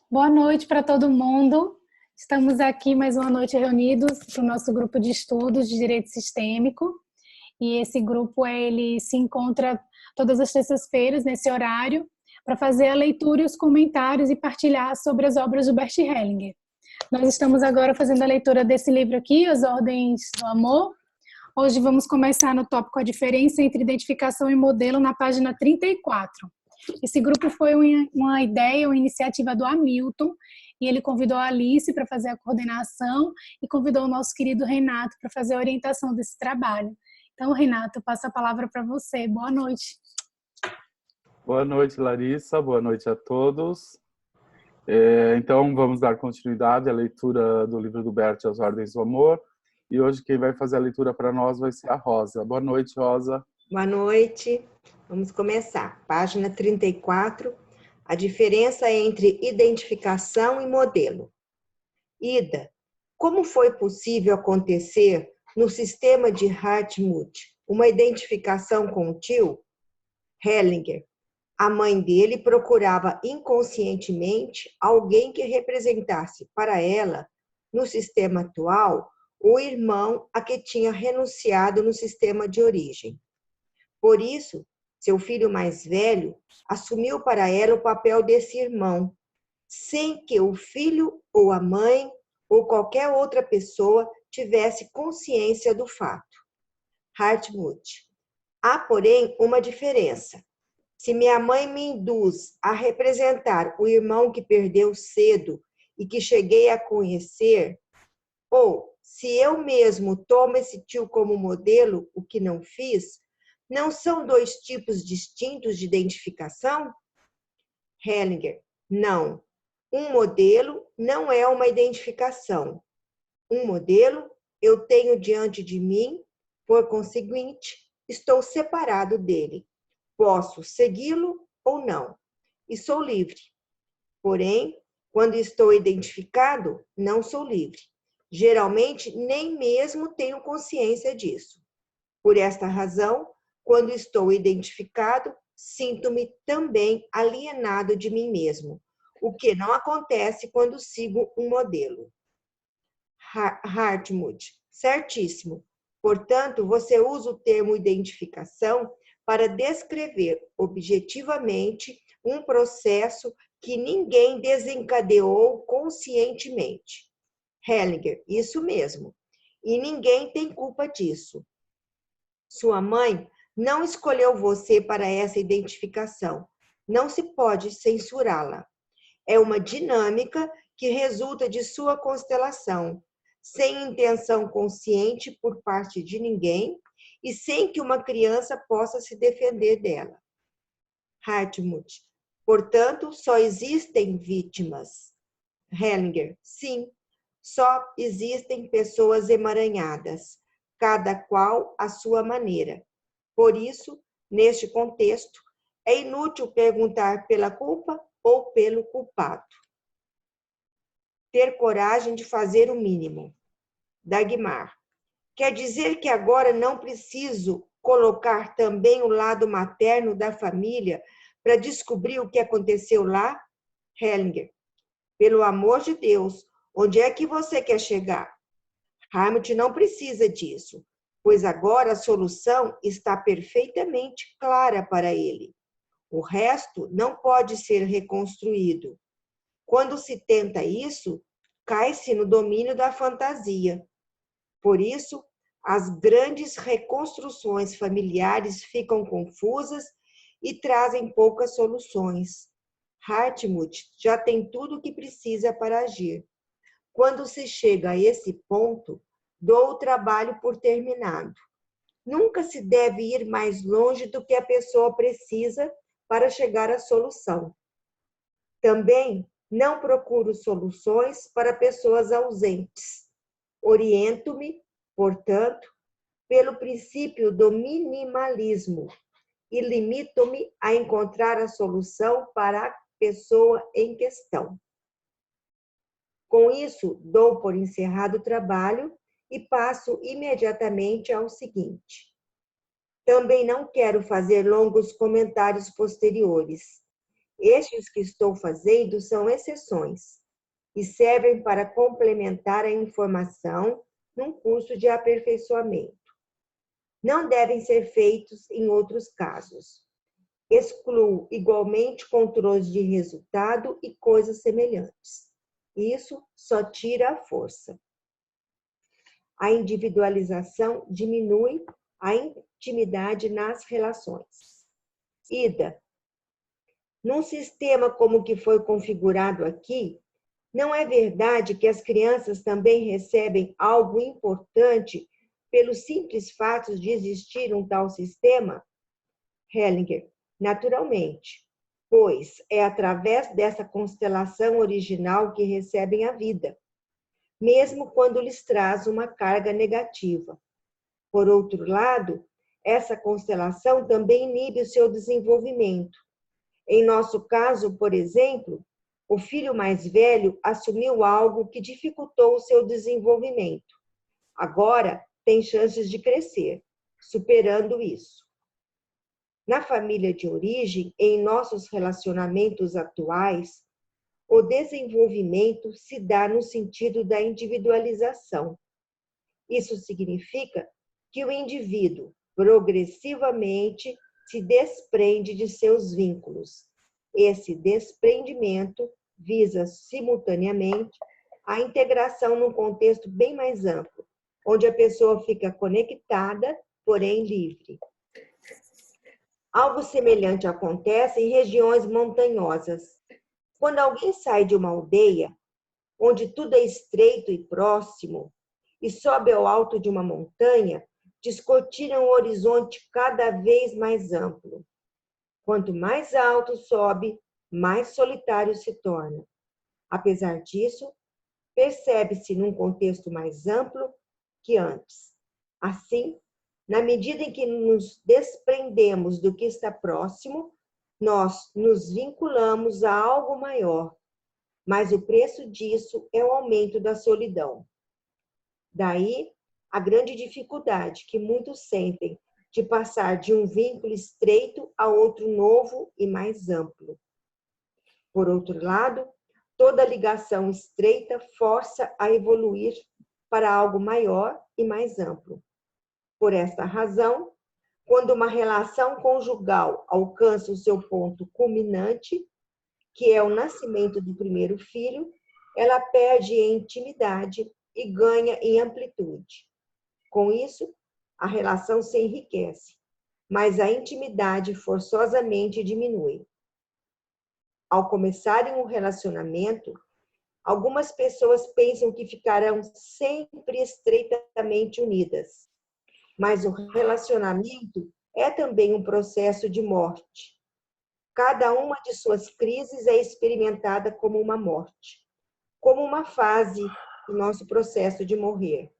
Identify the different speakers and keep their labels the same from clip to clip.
Speaker 1: Boa noite para todo mundo. Estamos aqui mais uma noite reunidos para o nosso grupo de estudos de Direito Sistêmico. E esse grupo ele se encontra todas as terças-feiras nesse horário para fazer a leitura e os comentários e partilhar sobre as obras do Bert Hellinger. Nós estamos agora fazendo a leitura desse livro aqui, As Ordens do Amor. Hoje vamos começar no tópico A Diferença entre Identificação e Modelo, na página 34. Esse grupo foi uma ideia, uma iniciativa do Hamilton, e ele convidou a Alice para fazer a coordenação e convidou o nosso querido Renato para fazer a orientação desse trabalho. Então, Renato, eu passo a palavra para você. Boa noite.
Speaker 2: Boa noite, Larissa. Boa noite a todos. Então, vamos dar continuidade à leitura do livro do Bert, As Ordens do Amor. E hoje quem vai fazer a leitura para nós vai ser a Rosa. Boa noite, Rosa.
Speaker 3: Boa noite. Vamos começar. Página 34. A diferença entre identificação e modelo. Ida, como foi possível acontecer no sistema de Hartmut uma identificação com o tio? Hellinger. A mãe dele procurava inconscientemente alguém que representasse para ela, no sistema atual, o irmão a que tinha renunciado no sistema de origem. Por isso, seu filho mais velho assumiu para ela o papel desse irmão, sem que o filho ou a mãe ou qualquer outra pessoa tivesse consciência do fato. Hartmut. Há, porém, uma diferença. Se minha mãe me induz a representar o irmão que perdeu cedo e que cheguei a conhecer, ou se eu mesmo tomo esse tio como modelo, o que não fiz, não são dois tipos distintos de identificação? Hellinger, não. Um modelo não é uma identificação. Um modelo eu tenho diante de mim, por conseguinte, estou separado dele. Posso segui-lo ou não, e sou livre. Porém, quando estou identificado, não sou livre. Geralmente, nem mesmo tenho consciência disso. Por esta razão, quando estou identificado, sinto-me também alienado de mim mesmo, o que não acontece quando sigo um modelo. Hartmut, certíssimo. Portanto, você usa o termo identificação para descrever objetivamente um processo que ninguém desencadeou conscientemente. Hellinger, isso mesmo. E ninguém tem culpa disso. Sua mãe não escolheu você para essa identificação. Não se pode censurá-la. É uma dinâmica que resulta de sua constelação, sem intenção consciente por parte de ninguém e sem que uma criança possa se defender dela. Hartmut. Portanto, só existem vítimas. Hellinger. Sim, só existem pessoas emaranhadas, cada qual à sua maneira. Por isso, neste contexto, é inútil perguntar pela culpa ou pelo culpado. Ter coragem de fazer o mínimo. Dagmar. Quer dizer que agora não preciso colocar também o lado materno da família para descobrir o que aconteceu lá? Hellinger. Pelo amor de Deus, onde é que você quer chegar? Hartmut não precisa disso, pois agora a solução está perfeitamente clara para ele. O resto não pode ser reconstruído. Quando se tenta isso, cai-se no domínio da fantasia. Por isso, as grandes reconstruções familiares ficam confusas e trazem poucas soluções. Hartmut já tem tudo o que precisa para agir. Quando se chega a esse ponto, dou o trabalho por terminado. Nunca se deve ir mais longe do que a pessoa precisa para chegar à solução. Também não procuro soluções para pessoas ausentes. Oriento-me, portanto, pelo princípio do minimalismo e limito-me a encontrar a solução para a pessoa em questão. Com isso, dou por encerrado o trabalho e passo imediatamente ao seguinte. Também não quero fazer longos comentários posteriores. Estes que estou fazendo são exceções e servem para complementar a informação num curso de aperfeiçoamento. Não devem ser feitos em outros casos. Excluo igualmente controles de resultado e coisas semelhantes. Isso só tira a força. A individualização diminui a intimidade nas relações. Ida, num sistema como o que foi configurado aqui, não é verdade que as crianças também recebem algo importante pelo simples fato de existir um tal sistema? Hellinger, naturalmente, pois é através dessa constelação original que recebem a vida, mesmo quando lhes traz uma carga negativa. Por outro lado, essa constelação também inibe o seu desenvolvimento. Em nosso caso, por exemplo, o filho mais velho assumiu algo que dificultou o seu desenvolvimento. Agora tem chances de crescer, superando isso. Na família de origem, em nossos relacionamentos atuais, o desenvolvimento se dá no sentido da individualização. Isso significa que o indivíduo progressivamente se desprende de seus vínculos. Esse desprendimento visa simultaneamente a integração num contexto bem mais amplo, onde a pessoa fica conectada, porém livre. Algo semelhante acontece em regiões montanhosas. Quando alguém sai de uma aldeia, onde tudo é estreito e próximo, e sobe ao alto de uma montanha, descortina um horizonte cada vez mais amplo. Quanto mais alto sobe, mais solitário se torna. Apesar disso, percebe-se num contexto mais amplo que antes. Assim, na medida em que nos desprendemos do que está próximo, nós nos vinculamos a algo maior, mas o preço disso é o aumento da solidão. Daí, a grande dificuldade que muitos sentem de passar de um vínculo estreito a outro novo e mais amplo. Por outro lado, toda ligação estreita força a evoluir para algo maior e mais amplo. Por esta razão, quando uma relação conjugal alcança o seu ponto culminante, que é o nascimento do primeiro filho, ela perde em intimidade e ganha em amplitude. Com isso, a relação se enriquece, mas a intimidade forçosamente diminui. Ao começarem um relacionamento, algumas pessoas pensam que ficarão sempre estreitamente unidas. Mas o relacionamento é também um processo de morte. Cada uma de suas crises é experimentada como uma morte, como uma fase do nosso processo de morrer.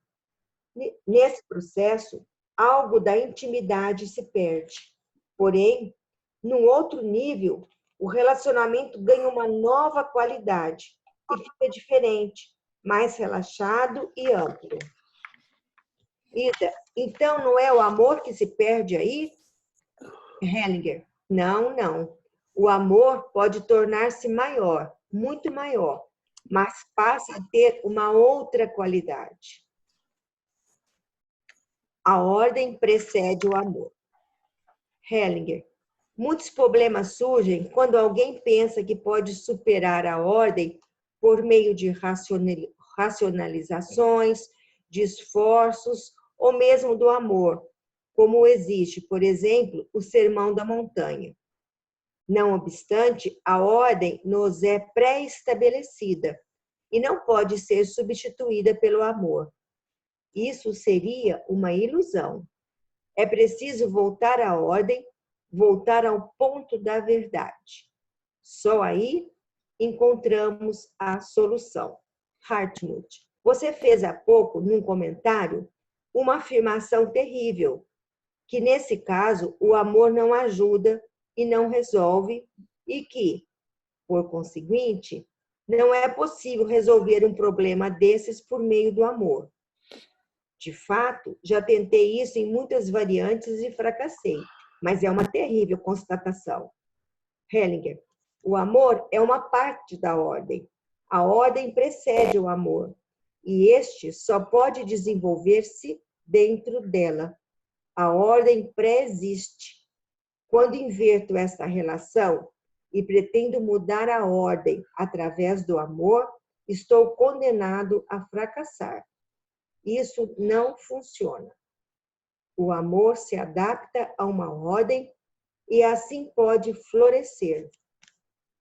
Speaker 3: Nesse processo, algo da intimidade se perde. Porém, num outro nível, o relacionamento ganha uma nova qualidade e fica diferente, mais relaxado e amplo. Ida, então não é o amor que se perde aí? Hellinger, não. O amor pode tornar-se maior, muito maior, mas passa a ter uma outra qualidade. A ordem precede o amor. Hellinger, muitos problemas surgem quando alguém pensa que pode superar a ordem por meio de racionalizações, de esforços ou mesmo do amor, como existe, por exemplo, o Sermão da Montanha. Não obstante, a ordem nos é pré-estabelecida e não pode ser substituída pelo amor. Isso seria uma ilusão. É preciso voltar à ordem, voltar ao ponto da verdade. Só aí encontramos a solução. Hartmut, você fez há pouco, num comentário, uma afirmação terrível, que nesse caso o amor não ajuda e não resolve e que, por conseguinte, não é possível resolver um problema desses por meio do amor. De fato, já tentei isso em muitas variantes e fracassei, mas é uma terrível constatação. Hellinger, O amor é uma parte da ordem. A ordem precede o amor, e este só pode desenvolver-se dentro dela. A ordem pré-existe. Quando inverto esta relação e pretendo mudar a ordem através do amor, estou condenado a fracassar. Isso não funciona. O amor se adapta a uma ordem e assim pode florescer.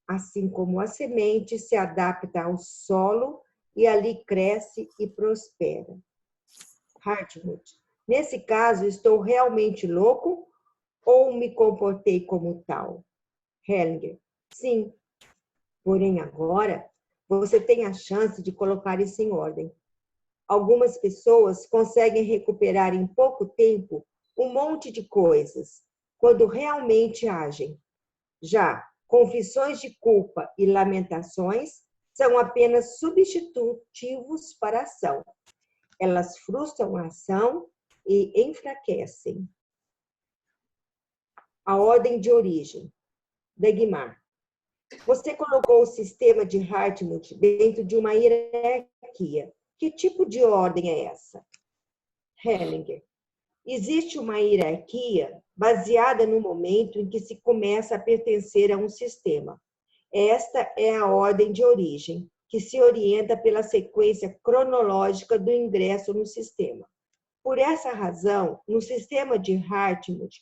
Speaker 3: Assim como a semente se adapta ao solo e ali cresce e prospera. Hartmut, nesse caso, estou realmente louco ou me comportei como tal? Hellinger, sim. Porém, agora, você tem a chance de colocar isso em ordem. Algumas pessoas conseguem recuperar em pouco tempo um monte de coisas, quando realmente agem. Já confissões de culpa e lamentações são apenas substitutivos para a ação. Elas frustram a ação e enfraquecem. A ordem de origem. Dagmar. Você colocou o sistema de Hartmut dentro de uma hierarquia. Que tipo de ordem é essa? Hellinger. Existe uma hierarquia baseada no momento em que se começa a pertencer a um sistema. Esta é a ordem de origem, que se orienta pela sequência cronológica do ingresso no sistema. Por essa razão, no sistema de Hartmut,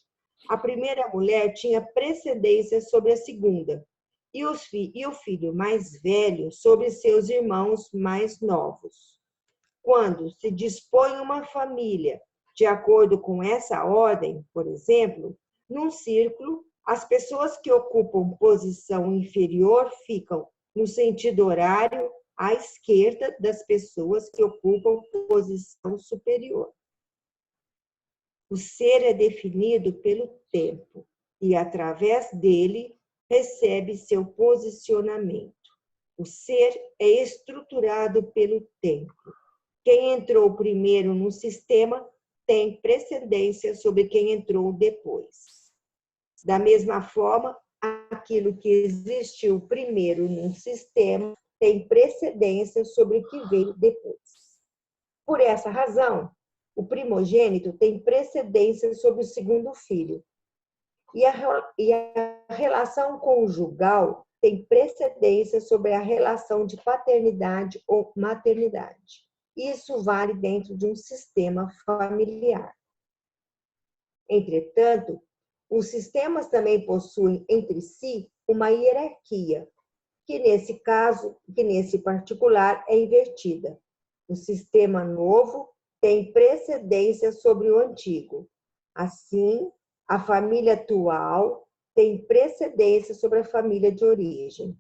Speaker 3: a primeira mulher tinha precedência sobre a segunda, e o filho mais velho sobre seus irmãos mais novos. Quando se dispõe uma família de acordo com essa ordem, por exemplo, num círculo, as pessoas que ocupam posição inferior ficam no sentido horário à esquerda das pessoas que ocupam posição superior. O ser é definido pelo tempo e, através dele, recebe seu posicionamento. O ser é estruturado pelo tempo. Quem entrou primeiro no sistema tem precedência sobre quem entrou depois. Da mesma forma, aquilo que existiu primeiro no sistema tem precedência sobre o que veio depois. Por essa razão, o primogênito tem precedência sobre o segundo filho. E a relação conjugal tem precedência sobre a relação de paternidade ou maternidade. Isso vale dentro de um sistema familiar. Entretanto, os sistemas também possuem entre si uma hierarquia, que nesse particular é invertida. O sistema novo tem precedência sobre o antigo. Assim, a família atual tem precedência sobre a família de origem.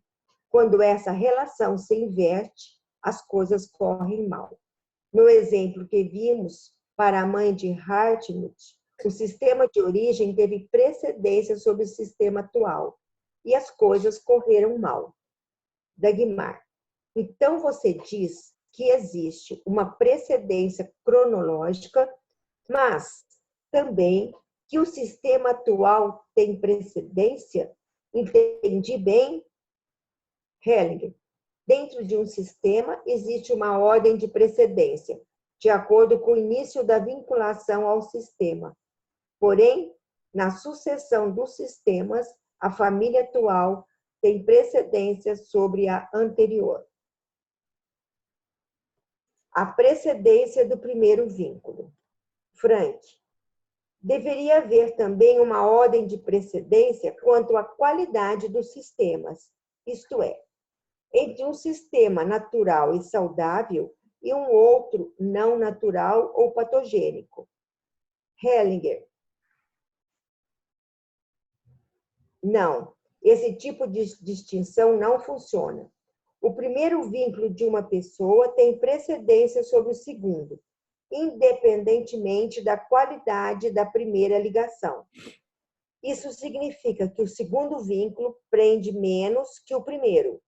Speaker 3: Quando essa relação se inverte, as coisas correm mal. No exemplo que vimos, para a mãe de Hartmut, o sistema de origem teve precedência sobre o sistema atual e as coisas correram mal. Dagmar, então você diz que existe uma precedência cronológica, mas também que o sistema atual tem precedência? Entendi bem? Hellinger. Dentro de um sistema, existe uma ordem de precedência, de acordo com o início da vinculação ao sistema. Porém, na sucessão dos sistemas, a família atual tem precedência sobre a anterior. A precedência do primeiro vínculo. Frank. Deveria haver também uma ordem de precedência quanto à qualidade dos sistemas, isto é, entre um sistema natural e saudável e um outro não natural ou patogênico. Hellinger. Não, esse tipo de distinção não funciona. O primeiro vínculo de uma pessoa tem precedência sobre o segundo, independentemente da qualidade da primeira ligação. Isso significa que o segundo vínculo prende menos que o primeiro.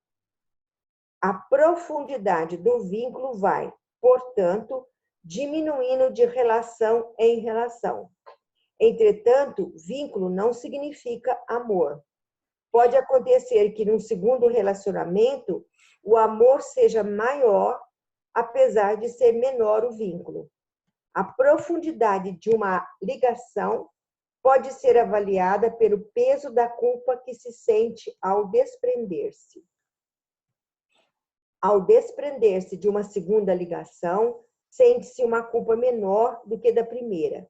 Speaker 3: A profundidade do vínculo vai, portanto, diminuindo de relação em relação. Entretanto, vínculo não significa amor. Pode acontecer que num segundo relacionamento o amor seja maior, apesar de ser menor o vínculo. A profundidade de uma ligação pode ser avaliada pelo peso da culpa que se sente ao desprender-se. Ao desprender-se de uma segunda ligação, sente-se uma culpa menor do que da primeira.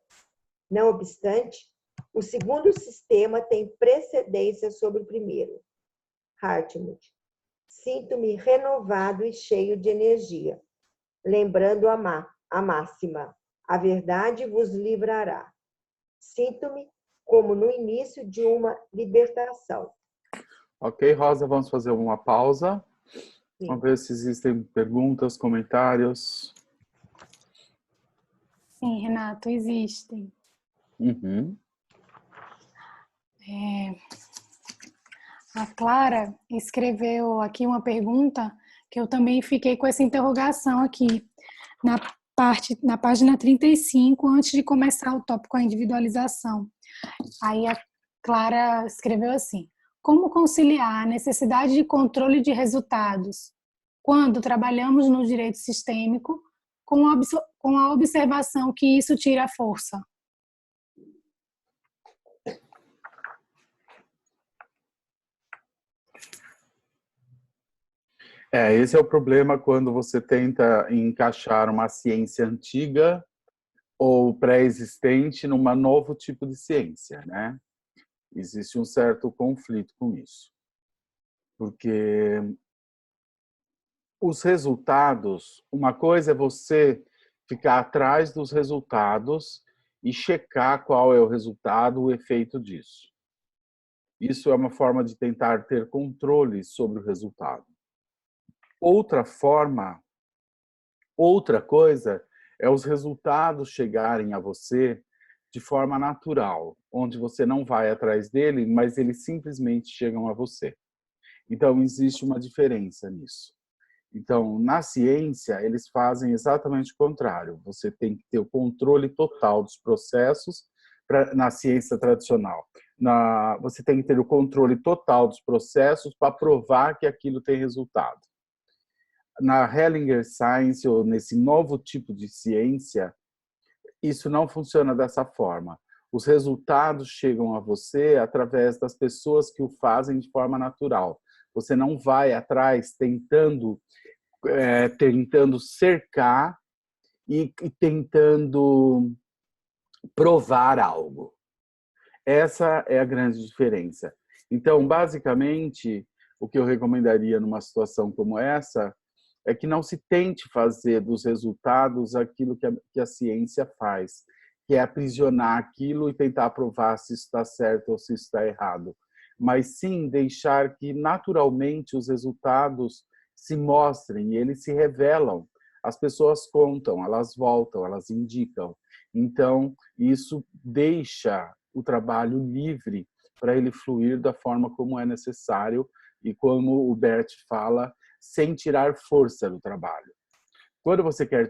Speaker 3: Não obstante, o segundo sistema tem precedência sobre o primeiro. Hartmut. Sinto-me renovado e cheio de energia. Lembrando a máxima, a verdade vos livrará. Sinto-me como no início de uma libertação.
Speaker 2: Ok, Rosa, vamos fazer uma pausa.
Speaker 3: Sim.
Speaker 2: Vamos ver se existem perguntas, comentários.
Speaker 1: Sim, Renato, existem.
Speaker 2: Uhum.
Speaker 1: A Clara escreveu aqui uma pergunta que eu também fiquei com essa interrogação aqui na página 35, antes de começar o tópico a individualização. Aí a Clara escreveu assim: como conciliar a necessidade de controle de resultados quando trabalhamos no direito sistêmico com a observação que isso tira a força?
Speaker 2: Esse é o problema quando você tenta encaixar uma ciência antiga ou pré-existente num novo tipo de ciência, né? Existe um certo conflito com isso. Porque os resultados, uma coisa é você ficar atrás dos resultados e checar qual é o resultado, o efeito disso. Isso é uma forma de tentar ter controle sobre o resultado. Outra coisa é os resultados chegarem a você de forma natural, onde você não vai atrás dele, mas eles simplesmente chegam a você. Então, existe uma diferença nisso. Então, na ciência, eles fazem exatamente o contrário. Você tem que ter o controle total dos processos na ciência tradicional. Você tem que ter o controle total dos processos para provar que aquilo tem resultado. Na Hellinger Science, ou nesse novo tipo de ciência, isso não funciona dessa forma. Os resultados chegam a você através das pessoas que o fazem de forma natural. Você não vai atrás tentando cercar e tentando provar algo. Essa é a grande diferença. Então, basicamente, o que eu recomendaria numa situação como essa é que não se tente fazer dos resultados aquilo que a ciência faz, que é aprisionar aquilo e tentar provar se isso está certo ou se isso está errado. Mas sim deixar que naturalmente os resultados se mostrem e eles se revelam. As pessoas contam, elas voltam, elas indicam. Então, isso deixa o trabalho livre para ele fluir da forma como é necessário e como o Bert fala, sem tirar força do trabalho. Quando você quer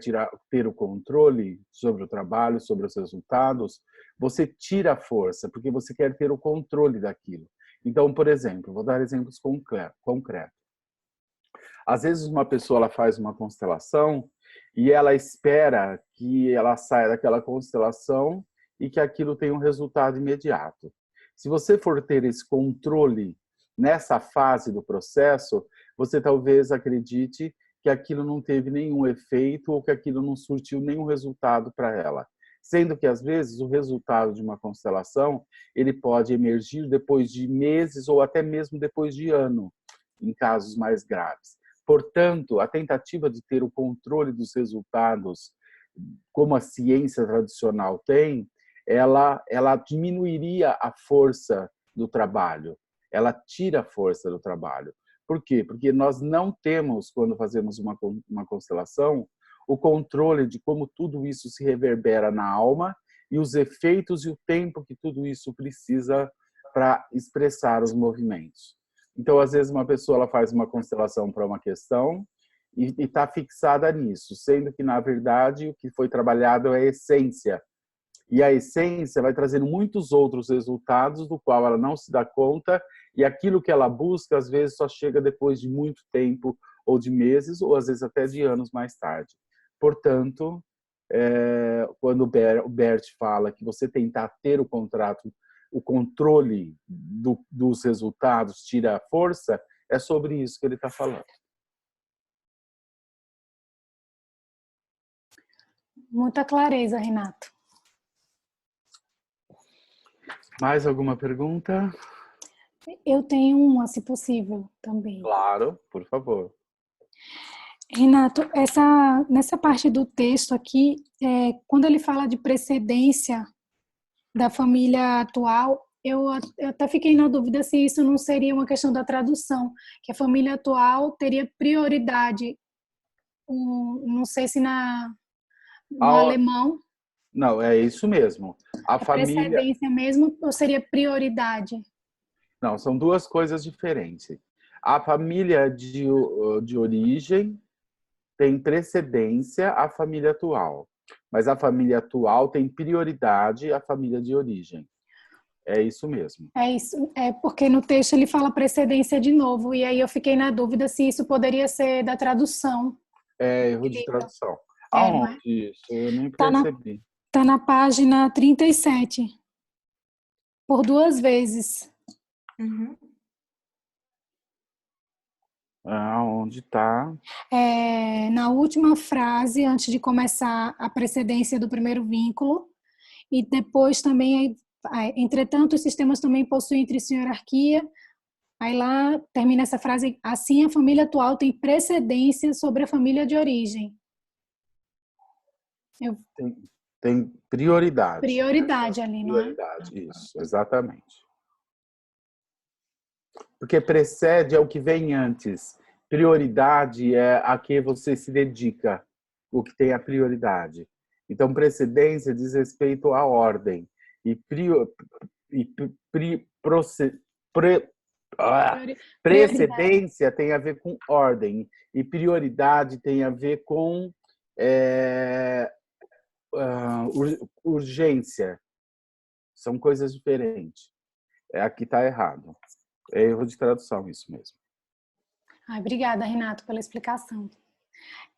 Speaker 2: ter o controle sobre o trabalho, sobre os resultados, você tira a força, porque você quer ter o controle daquilo. Então, por exemplo, vou dar exemplos concretos. Às vezes uma pessoa ela faz uma constelação e ela espera que ela saia daquela constelação e que aquilo tenha um resultado imediato. Se você for ter esse controle nessa fase do processo, você talvez acredite que aquilo não teve nenhum efeito ou que aquilo não surtiu nenhum resultado para ela. Sendo que, às vezes, o resultado de uma constelação ele pode emergir depois de meses ou até mesmo depois de ano, em casos mais graves. Portanto, a tentativa de ter o controle dos resultados, como a ciência tradicional tem, ela diminuiria a força do trabalho, ela tira a força do trabalho. Por quê? Porque nós não temos, quando fazemos uma constelação, o controle de como tudo isso se reverbera na alma e os efeitos e o tempo que tudo isso precisa para expressar os movimentos. Então, às vezes, uma pessoa ela faz uma constelação para uma questão e está fixada nisso, sendo que, na verdade, o que foi trabalhado é a essência. E a essência vai trazendo muitos outros resultados do qual ela não se dá conta, e aquilo que ela busca, às vezes, só chega depois de muito tempo, ou de meses, ou às vezes até de anos mais tarde. Portanto, quando o Bert fala que você tentar ter o contrato, o controle dos resultados tira a força, é sobre isso que ele está falando.
Speaker 1: Muita clareza, Renato.
Speaker 2: Mais alguma pergunta?
Speaker 1: Eu tenho uma, se possível, também.
Speaker 2: Claro, por favor.
Speaker 1: Renato, nessa parte do texto aqui, quando ele fala de precedência da família atual, eu até fiquei na dúvida se isso não seria uma questão da tradução, que a família atual teria prioridade, não sei se no alemão.
Speaker 2: Não, é isso mesmo. A família...
Speaker 1: precedência mesmo ou seria prioridade?
Speaker 2: Não, são duas coisas diferentes. A família de origem tem precedência à família atual, mas a família atual tem prioridade à família de origem. É isso mesmo.
Speaker 1: É isso, porque no texto ele fala precedência de novo, e aí eu fiquei na dúvida se isso poderia ser da tradução.
Speaker 2: É erro de tradução.
Speaker 1: Não é?
Speaker 2: Aonde isso? Eu nem percebi.
Speaker 1: Tá na página 37. Por 2 vezes.
Speaker 3: Uhum.
Speaker 2: Onde está?
Speaker 1: Na última frase, antes de começar a precedência do primeiro vínculo, e depois também, entretanto, os sistemas também possuem entre si hierarquia. Aí lá termina essa frase, assim a família atual tem precedência sobre a família de origem.
Speaker 2: Tem prioridade.
Speaker 1: Prioridade ali, não é?
Speaker 2: Prioridade, isso, exatamente. Porque precede é o que vem antes. Prioridade é a que você se dedica, o que tem a prioridade. Então, precedência diz respeito à ordem. Precedência tem a ver com ordem. E prioridade tem a ver com urgência. São coisas diferentes. Aqui está errado. É erro de tradução, isso mesmo.
Speaker 1: Obrigada, Renato, pela explicação.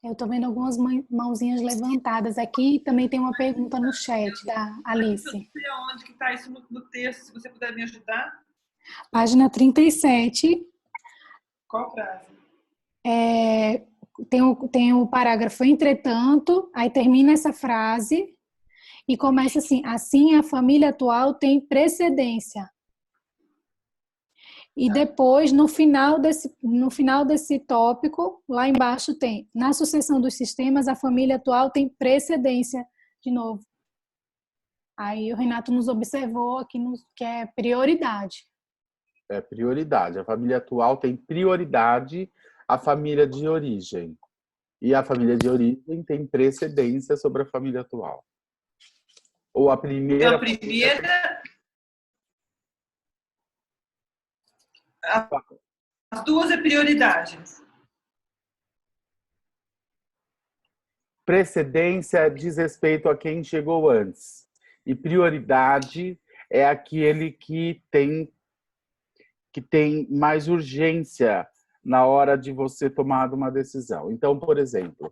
Speaker 1: Eu estou vendo algumas mãozinhas levantadas aqui e também tem uma pergunta no chat da Alice.
Speaker 4: Eu não sei onde que está isso no texto, se você puder me ajudar.
Speaker 1: Página 37.
Speaker 4: Qual frase?
Speaker 1: Tem o parágrafo entretanto, aí termina essa frase e começa assim, assim a família atual tem precedência. E depois, no final desse tópico, lá embaixo tem, na sucessão dos sistemas, a família atual tem precedência, de novo. Aí o Renato nos observou aqui que é prioridade.
Speaker 2: É prioridade. A família atual tem prioridade à família de origem. E a família de origem tem precedência sobre a família atual. Ou a primeira...
Speaker 4: A primeira... As duas é prioridade.
Speaker 2: Precedência diz respeito a quem chegou antes. E prioridade é aquele que tem mais urgência na hora de você tomar uma decisão. Então, por exemplo,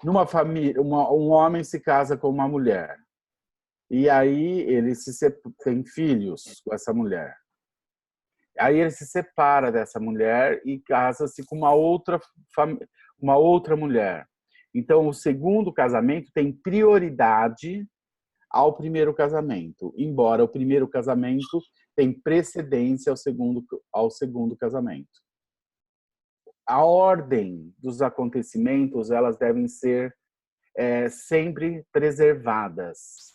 Speaker 2: numa família, um homem se casa com uma mulher. E aí ele tem filhos com essa mulher. Aí ele se separa dessa mulher e casa-se com uma outra mulher. Então, o segundo casamento tem prioridade ao primeiro casamento, embora o primeiro casamento tem precedência ao segundo casamento. A ordem dos acontecimentos, elas devem ser sempre preservadas.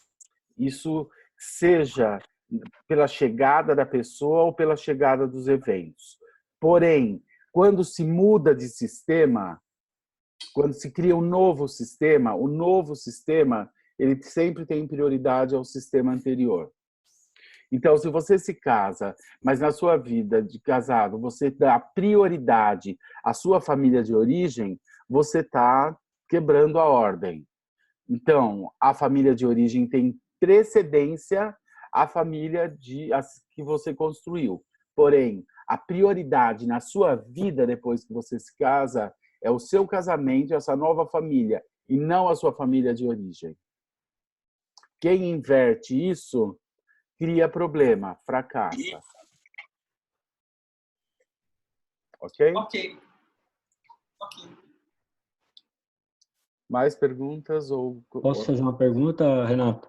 Speaker 2: Isso seja pela chegada da pessoa ou pela chegada dos eventos. Porém, quando se muda de sistema, quando se cria um novo sistema, o novo sistema ele sempre tem prioridade ao sistema anterior. Então, se você se casa, mas na sua vida de casado você dá prioridade à sua família de origem, você está quebrando a ordem. Então, a família de origem tem precedência à família que você construiu. Porém, a prioridade na sua vida depois que você se casa é o seu casamento, essa nova família, e não a sua família de origem. Quem inverte isso cria problema, fracassa. Ok?
Speaker 4: Ok.
Speaker 2: Mais perguntas?
Speaker 5: Posso fazer uma pergunta, Renato?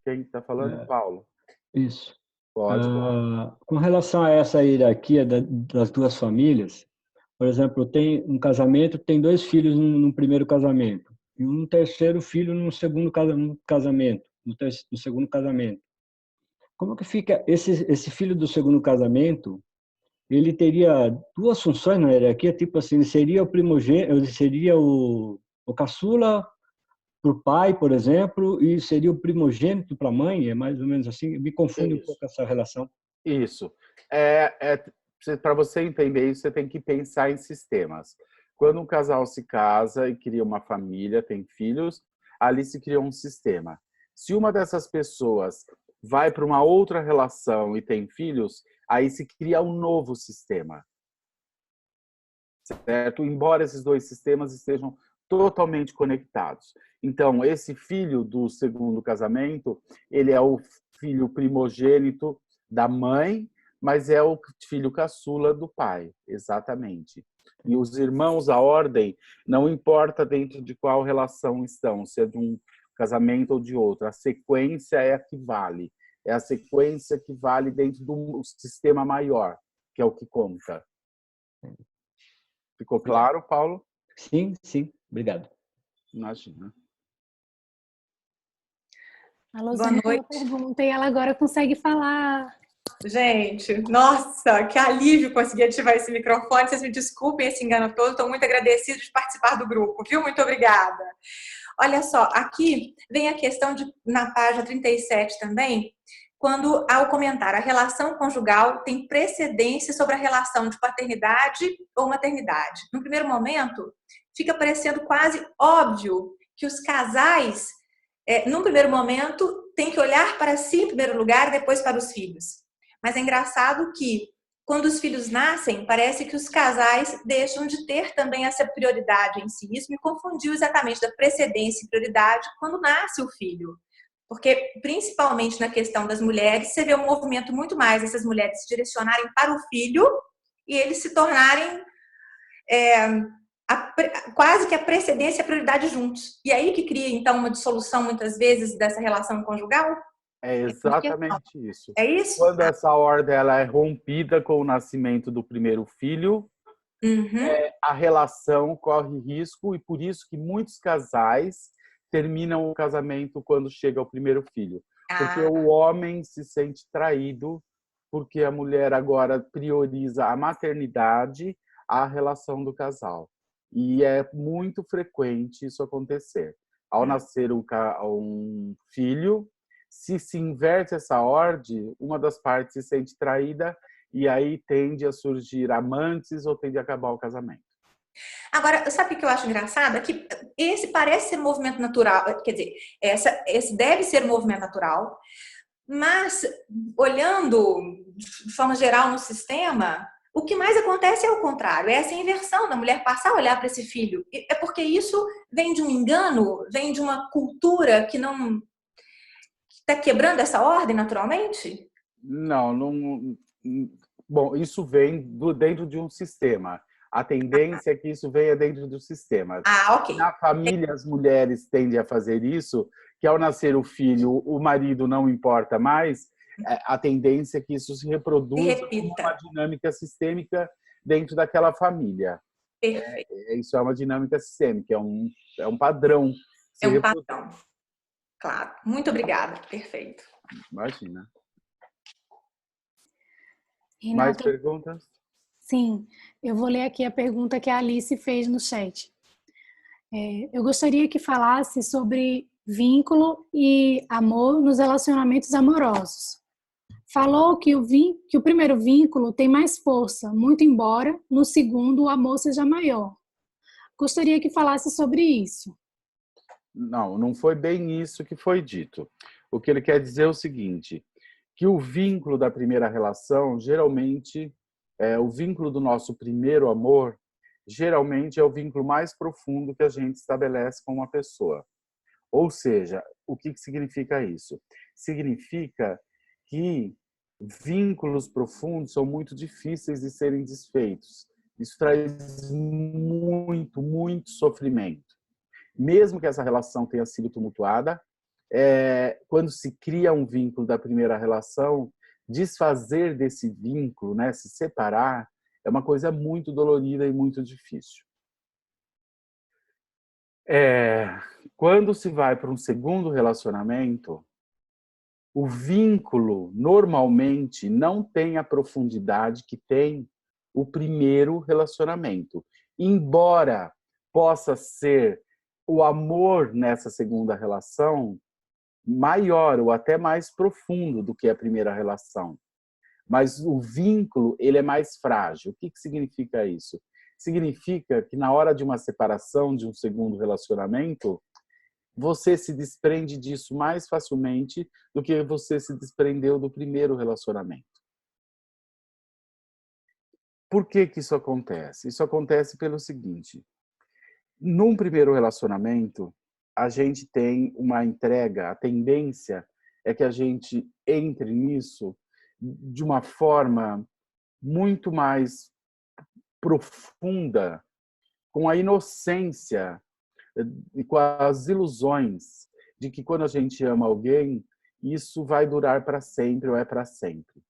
Speaker 2: Quem está falando? Paulo.
Speaker 5: Isso.
Speaker 2: Pode.
Speaker 5: Com relação a essa hierarquia das duas famílias, por exemplo, tem um casamento, tem 2 filhos no primeiro casamento e um terceiro filho no segundo casamento, no segundo casamento. Como que fica esse filho do segundo casamento? Ele teria 2 funções na hierarquia, tipo assim, ele seria o primogênito, ele seria o caçula para o pai, por exemplo, e seria o primogênito para a mãe, é mais ou menos assim. Me confunde um pouco essa relação.
Speaker 2: Isso. Para você entender isso, você tem que pensar em sistemas. Quando um casal se casa e cria uma família, tem filhos, ali se cria um sistema. Se uma dessas pessoas vai para uma outra relação e tem filhos, aí se cria um novo sistema. Certo? Embora esses 2 sistemas estejam totalmente conectados. Então, esse filho do segundo casamento, ele é o filho primogênito da mãe, mas é o filho caçula do pai, exatamente. E os irmãos, a ordem, não importa dentro de qual relação estão, se é de um casamento ou de outro, a sequência é a que vale. É a sequência que vale dentro do sistema maior, que é o que conta. Ficou claro, Paulo?
Speaker 5: Sim, sim. Obrigado.
Speaker 2: Imagina.
Speaker 1: A Losane tem uma pergunta e ela agora consegue falar.
Speaker 6: Gente, nossa, que alívio conseguir ativar esse microfone. Vocês me desculpem esse engano todo. Estou muito agradecida de participar do grupo, viu? Muito obrigada. Olha só, aqui vem a questão na página 37 também, quando há o comentário, a relação conjugal tem precedência sobre a relação de paternidade ou maternidade. No primeiro momento, fica parecendo quase óbvio que os casais, num primeiro momento, têm que olhar para si em primeiro lugar e depois para os filhos. Mas é engraçado que, quando os filhos nascem, parece que os casais deixam de ter também essa prioridade em si. Isso me confundiu exatamente da precedência e prioridade quando nasce o filho. Porque, principalmente na questão das mulheres, você vê um movimento muito mais dessas mulheres se direcionarem para o filho e eles se tornarem quase que a precedência e a prioridade juntos. E aí que cria, então, uma dissolução, muitas vezes, dessa relação conjugal?
Speaker 2: É exatamente isso.
Speaker 6: É isso?
Speaker 2: Quando essa ordem ela é rompida com o nascimento do primeiro filho, a relação corre risco, e por isso que muitos casais terminam o casamento quando chega o primeiro filho. Porque o homem se sente traído, porque a mulher agora prioriza a maternidade à relação do casal. E é muito frequente isso acontecer. Ao nascer um filho, se inverte essa ordem, uma das partes se sente traída e aí tende a surgir amantes ou tende a acabar o casamento.
Speaker 6: Agora, sabe o que eu acho engraçado? É que esse parece ser movimento natural, quer dizer, esse deve ser movimento natural, mas olhando de forma geral no sistema, o que mais acontece é o contrário, é essa inversão da mulher passar a olhar para esse filho. É porque isso vem de um engano, vem de uma cultura que não está quebrando essa ordem naturalmente?
Speaker 2: Não. Bom, isso vem dentro de um sistema. A tendência é que isso venha dentro do sistema.
Speaker 6: Ok.
Speaker 2: Na família, as mulheres tendem a fazer isso, que ao nascer o filho, o marido não importa mais, a tendência é que isso se reproduza como uma dinâmica sistêmica dentro daquela família.
Speaker 6: Perfeito.
Speaker 2: Isso é uma dinâmica sistêmica, é um padrão.
Speaker 6: É um padrão. Claro. Muito obrigada. Perfeito.
Speaker 2: Imagina.
Speaker 1: Renata,
Speaker 2: mais perguntas?
Speaker 1: Sim, eu vou ler aqui a pergunta que a Alice fez no chat. Eu gostaria que falasse sobre vínculo e amor nos relacionamentos amorosos. Falou que o primeiro vínculo tem mais força, muito embora no segundo o amor seja maior. Gostaria que falasse sobre isso.
Speaker 2: Não foi bem isso que foi dito. O que ele quer dizer é o seguinte, que o vínculo da primeira relação, geralmente, o vínculo do nosso primeiro amor, geralmente é o vínculo mais profundo que a gente estabelece com uma pessoa. Ou seja, o que significa isso? Significa que vínculos profundos são muito difíceis de serem desfeitos. Isso traz muito, muito sofrimento. Mesmo que essa relação tenha sido tumultuada, quando se cria um vínculo da primeira relação, desfazer desse vínculo, né, se separar, é uma coisa muito dolorida e muito difícil. Quando se vai para um segundo relacionamento, o vínculo normalmente não tem a profundidade que tem o primeiro relacionamento. Embora possa ser o amor nessa segunda relação maior ou até mais profundo do que a primeira relação. Mas o vínculo, ele é mais frágil. O que significa isso? Significa que na hora de uma separação, de um segundo relacionamento, você se desprende disso mais facilmente do que você se desprendeu do primeiro relacionamento. Por que que isso acontece? Isso acontece pelo seguinte, num primeiro relacionamento, a gente tem uma entrega, a tendência é que a gente entre nisso de uma forma muito mais profunda, com a inocência e com as ilusões de que quando a gente ama alguém, isso vai durar para sempre ou é para sempre.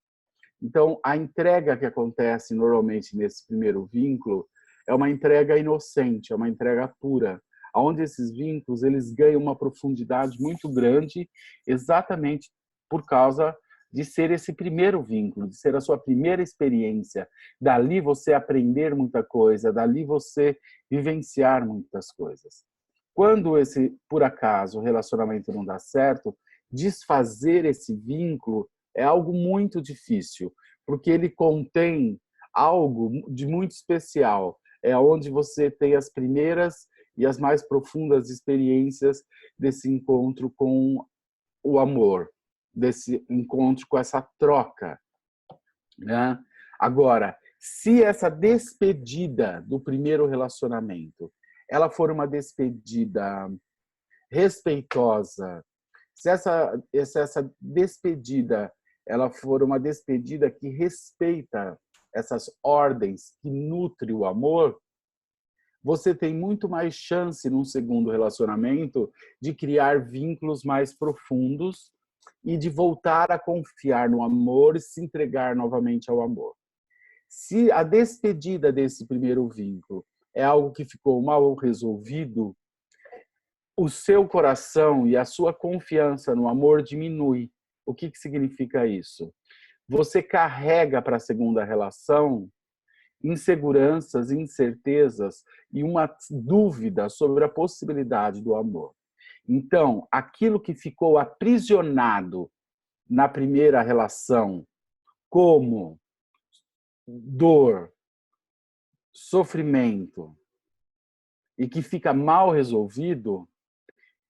Speaker 2: Então, a entrega que acontece normalmente nesse primeiro vínculo é uma entrega inocente, é uma entrega pura, onde esses vínculos eles ganham uma profundidade muito grande exatamente por causa de ser esse primeiro vínculo, de ser a sua primeira experiência. Dali você aprender muita coisa, dali você vivenciar muitas coisas. Quando por acaso, o relacionamento não dá certo, desfazer esse vínculo é algo muito difícil, porque ele contém algo de muito especial. É onde você tem as primeiras e as mais profundas experiências desse encontro com o amor, desse encontro com essa troca, né? Agora, se essa despedida do primeiro relacionamento, ela for uma despedida respeitosa, se essa despedida ela for uma despedida que respeita essas ordens que nutre o amor, você tem muito mais chance num segundo relacionamento de criar vínculos mais profundos e de voltar a confiar no amor e se entregar novamente ao amor. Se a despedida desse primeiro vínculo é algo que ficou mal resolvido, o seu coração e a sua confiança no amor diminui. O que significa isso? Você carrega para a segunda relação inseguranças, incertezas e uma dúvida sobre a possibilidade do amor. Então, aquilo que ficou aprisionado na primeira relação, como dor, sofrimento, e que fica mal resolvido,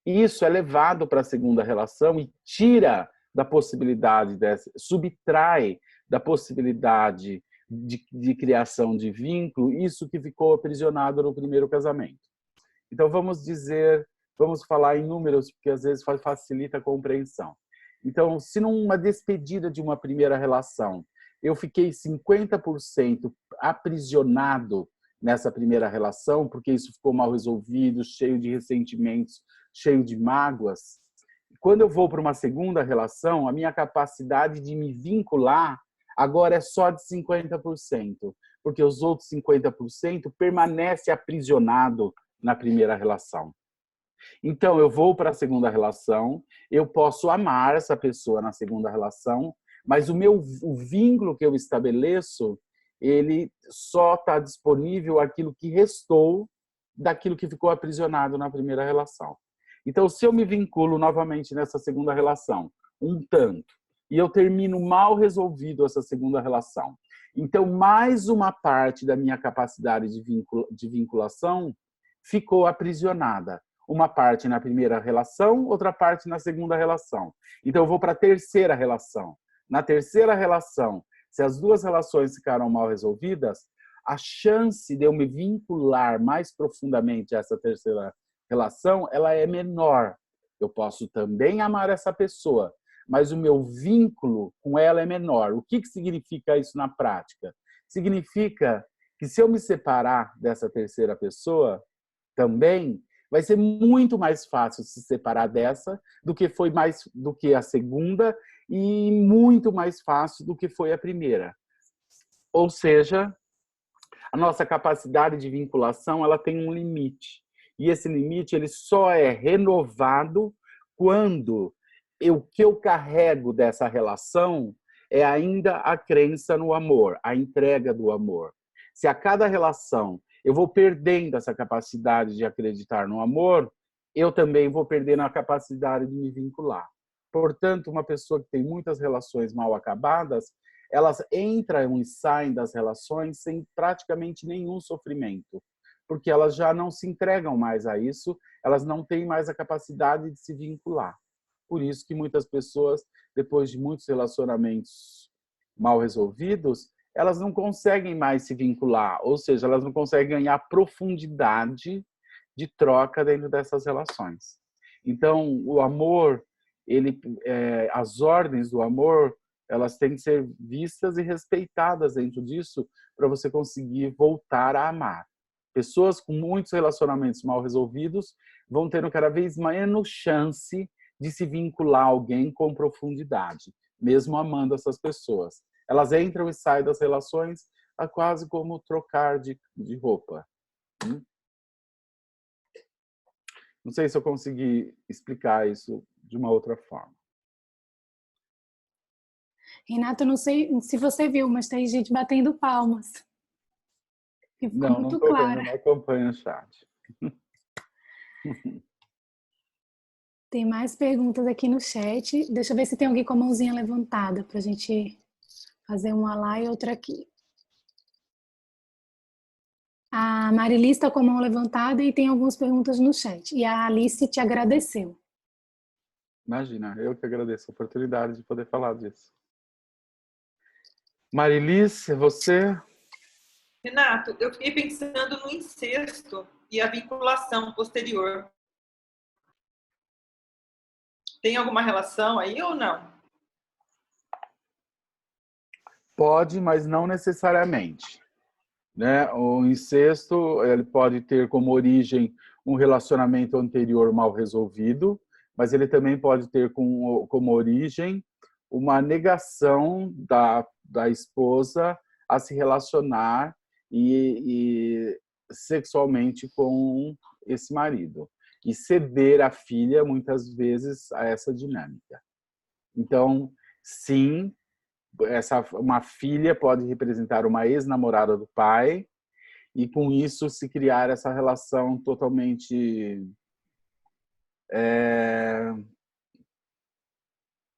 Speaker 2: isso é levado para a segunda relação e tira da possibilidade, subtrai da possibilidade de criação de vínculo, isso que ficou aprisionado no primeiro casamento. Então, vamos falar em números, porque às vezes facilita a compreensão. Então, se numa despedida de uma primeira relação, eu fiquei 50% aprisionado nessa primeira relação, porque isso ficou mal resolvido, cheio de ressentimentos, cheio de mágoas, quando eu vou para uma segunda relação, a minha capacidade de me vincular agora é só de 50%, porque os outros 50% permanecem aprisionado na primeira relação. Então, eu vou para a segunda relação, eu posso amar essa pessoa na segunda relação, mas o vínculo que eu estabeleço, ele só está disponível aquilo que restou daquilo que ficou aprisionado na primeira relação. Então, se eu me vinculo novamente nessa segunda relação, um tanto, e eu termino mal resolvido essa segunda relação, então mais uma parte da minha capacidade de vinculação ficou aprisionada. uma parte na primeira relação, outra parte na segunda relação. Então eu vou para a terceira relação. Na terceira relação, se as duas relações ficaram mal resolvidas, a chance de eu me vincular mais profundamente a essa terceira relação, ela é menor. Eu posso também amar essa pessoa, mas o meu vínculo com ela é menor. O que significa isso na prática? Significa que se eu me separar dessa terceira pessoa, também vai ser muito mais fácil se separar dessa do que a segunda e muito mais fácil do que foi a primeira. Ou seja, a nossa capacidade de vinculação, ela tem um limite. E esse limite ele só é renovado quando o que eu carrego dessa relação é ainda a crença no amor, a entrega do amor. Se a cada relação eu vou perdendo essa capacidade de acreditar no amor, eu também vou perdendo a capacidade de me vincular. Portanto, uma pessoa que tem muitas relações mal acabadas, elas entram e saem das relações sem praticamente nenhum sofrimento, porque elas já não se entregam mais a isso, elas não têm mais a capacidade de se vincular. Por isso que muitas pessoas, depois de muitos relacionamentos mal resolvidos, elas não conseguem mais se vincular, ou seja, elas não conseguem ganhar profundidade de troca dentro dessas relações. Então, o amor, as ordens do amor, elas têm que ser vistas e respeitadas dentro disso para você conseguir voltar a amar. Pessoas com muitos relacionamentos mal resolvidos vão tendo cada vez menos chance de se vincular a alguém com profundidade, mesmo amando essas pessoas. Elas entram e saem das relações, é quase como trocar de roupa. Não sei se eu consegui explicar isso de uma outra forma.
Speaker 1: Renato, não sei se você viu, mas tem gente batendo palmas. E ficou
Speaker 2: Não
Speaker 1: muito
Speaker 2: estou
Speaker 1: clara.
Speaker 2: vendo, não acompanho o chat.
Speaker 1: Tem mais perguntas aqui no chat. Deixa eu ver se tem alguém com a mãozinha levantada para a gente fazer uma lá e outra aqui. A Marilis está com a mão levantada e tem algumas perguntas no chat. E a Alice te agradeceu.
Speaker 2: Imagina, eu que agradeço a oportunidade de poder falar disso. Marilis, você?
Speaker 4: Renato, eu fiquei pensando no incesto e a vinculação posterior. Tem alguma relação aí ou não?
Speaker 2: Pode, mas não necessariamente. Né? O incesto ele pode ter como origem um relacionamento anterior mal resolvido, mas ele também pode ter como origem uma negação da esposa a se relacionar e sexualmente com esse marido e ceder a filha muitas vezes a essa dinâmica. Então, sim, uma filha pode representar uma ex-namorada do pai e com isso se criar essa relação totalmente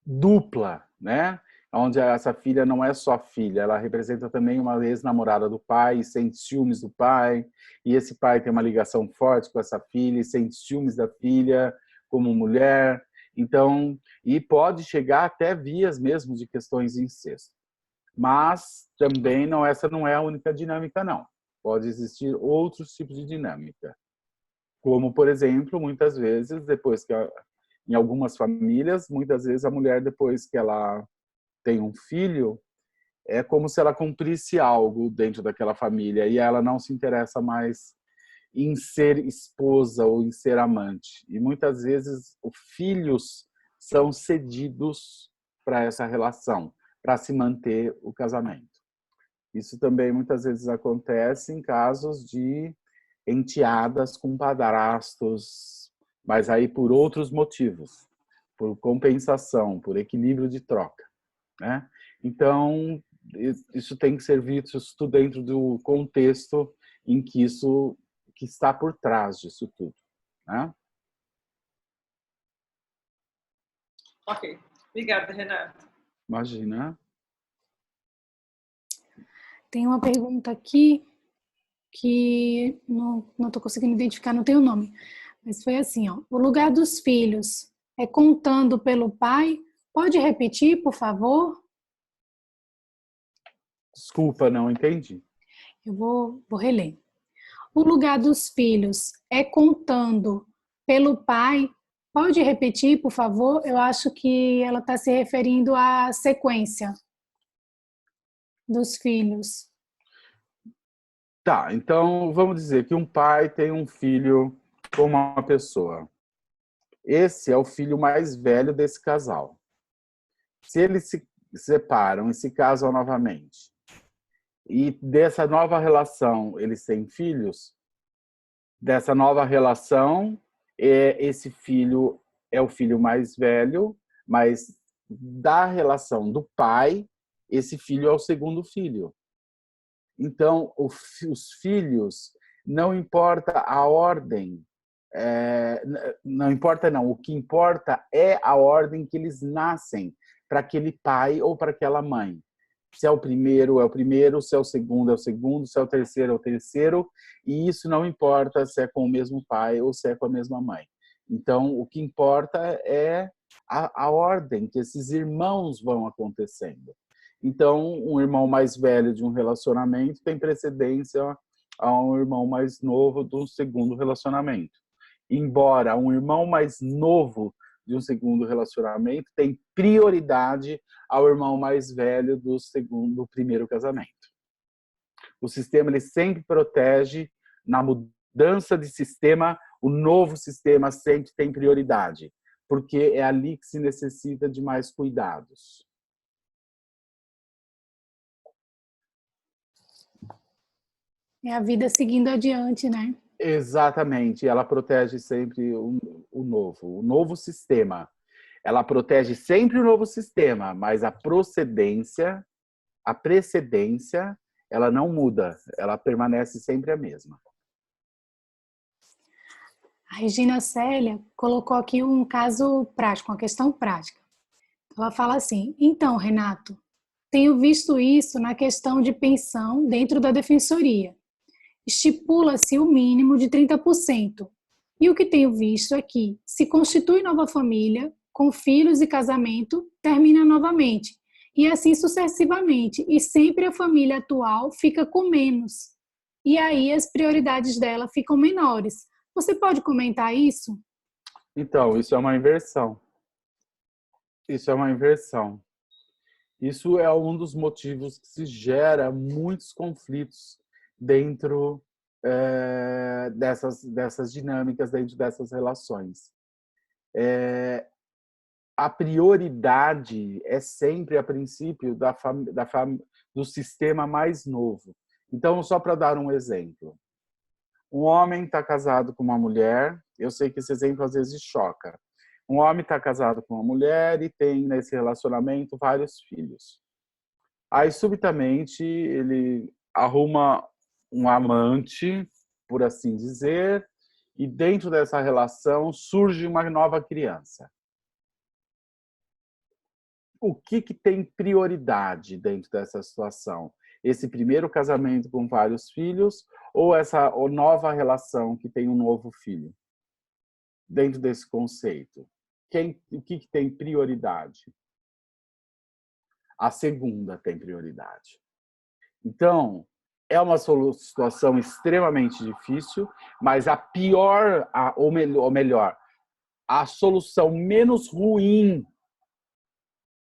Speaker 2: dupla, né? Onde essa filha não é só filha, ela representa também uma ex-namorada do pai, sente ciúmes do pai, e esse pai tem uma ligação forte com essa filha, e sente ciúmes da filha como mulher. Então, e pode chegar até vias mesmo de questões de incesto. Mas também essa não é a única dinâmica, não. Pode existir outros tipos de dinâmica. Como, por exemplo, muitas vezes, depois que em algumas famílias, muitas vezes a mulher, depois que ela tem um filho, é como se ela cumprisse algo dentro daquela família e ela não se interessa mais em ser esposa ou em ser amante. E muitas vezes os filhos são cedidos para essa relação, para se manter o casamento. Isso também muitas vezes acontece em casos de enteadas com padrastos, mas aí por outros motivos, por compensação, por equilíbrio de troca, né? Então, isso tem que ser visto dentro do contexto em que isso que está por trás disso tudo, né?
Speaker 4: Ok. Obrigada, Renato.
Speaker 2: Imagina.
Speaker 1: Tem uma pergunta aqui que não estou conseguindo identificar, não tem o nome. Mas foi assim, ó. O lugar dos filhos é contando pelo pai. Pode repetir, por favor?
Speaker 2: Desculpa, não entendi.
Speaker 1: Eu vou reler. O lugar dos filhos é contando pelo pai. Pode repetir, por favor? Eu acho que ela está se referindo à sequência dos filhos.
Speaker 2: Tá, então vamos dizer que um pai tem um filho com uma pessoa. Esse é o filho mais velho desse casal. Se eles se separam e se casam novamente, e dessa nova relação eles têm filhos, dessa nova relação, esse filho é o filho mais velho, mas da relação do pai, esse filho é o segundo filho. Então, os filhos, não importa a ordem, não importa não, o que importa é a ordem que eles nascem para aquele pai ou para aquela mãe. Se é o primeiro, é o primeiro, se é o segundo, é o segundo, se é o terceiro, é o terceiro, e isso não importa se é com o mesmo pai ou se é com a mesma mãe. Então, o que importa é a ordem que esses irmãos vão acontecendo. Então, um irmão mais velho de um relacionamento tem precedência a um irmão mais novo de um segundo relacionamento. Embora um irmão mais novo de um segundo relacionamento tem prioridade ao irmão mais velho do primeiro casamento. O sistema ele sempre protege, na mudança de sistema, o novo sistema sempre tem prioridade, porque é ali que se necessita de mais cuidados.
Speaker 1: É a vida seguindo adiante, né?
Speaker 2: Exatamente, ela protege sempre o novo sistema. Ela protege sempre o novo sistema, mas a precedência, ela não muda, ela permanece sempre a mesma.
Speaker 1: A Regina Célia colocou aqui um caso prático, uma questão prática. Ela fala assim: então, Renato, tenho visto isso na questão de pensão dentro da defensoria. Estipula-se o mínimo de 30%. E o que tenho visto é que, se constitui nova família, com filhos e casamento, termina novamente. E assim sucessivamente. E sempre a família atual fica com menos. E aí as prioridades dela ficam menores. Você pode comentar isso?
Speaker 2: Então, isso é uma inversão. Isso é uma inversão. Isso é um dos motivos que se gera muitos conflitos dentro dessas dinâmicas, dentro dessas relações. A prioridade é sempre, a princípio, do sistema mais novo. Então, só para dar um exemplo. Um homem está casado com uma mulher, eu sei que esse exemplo às vezes choca. Um homem está casado com uma mulher e tem nesse relacionamento vários filhos. Aí, subitamente, ele arruma um amante, por assim dizer, e dentro dessa relação surge uma nova criança. O que tem prioridade dentro dessa situação? Esse primeiro casamento com vários filhos ou essa nova relação que tem um novo filho? Dentro desse conceito, o que tem prioridade? A segunda tem prioridade. Então, é uma situação extremamente difícil, mas ou melhor, a solução menos ruim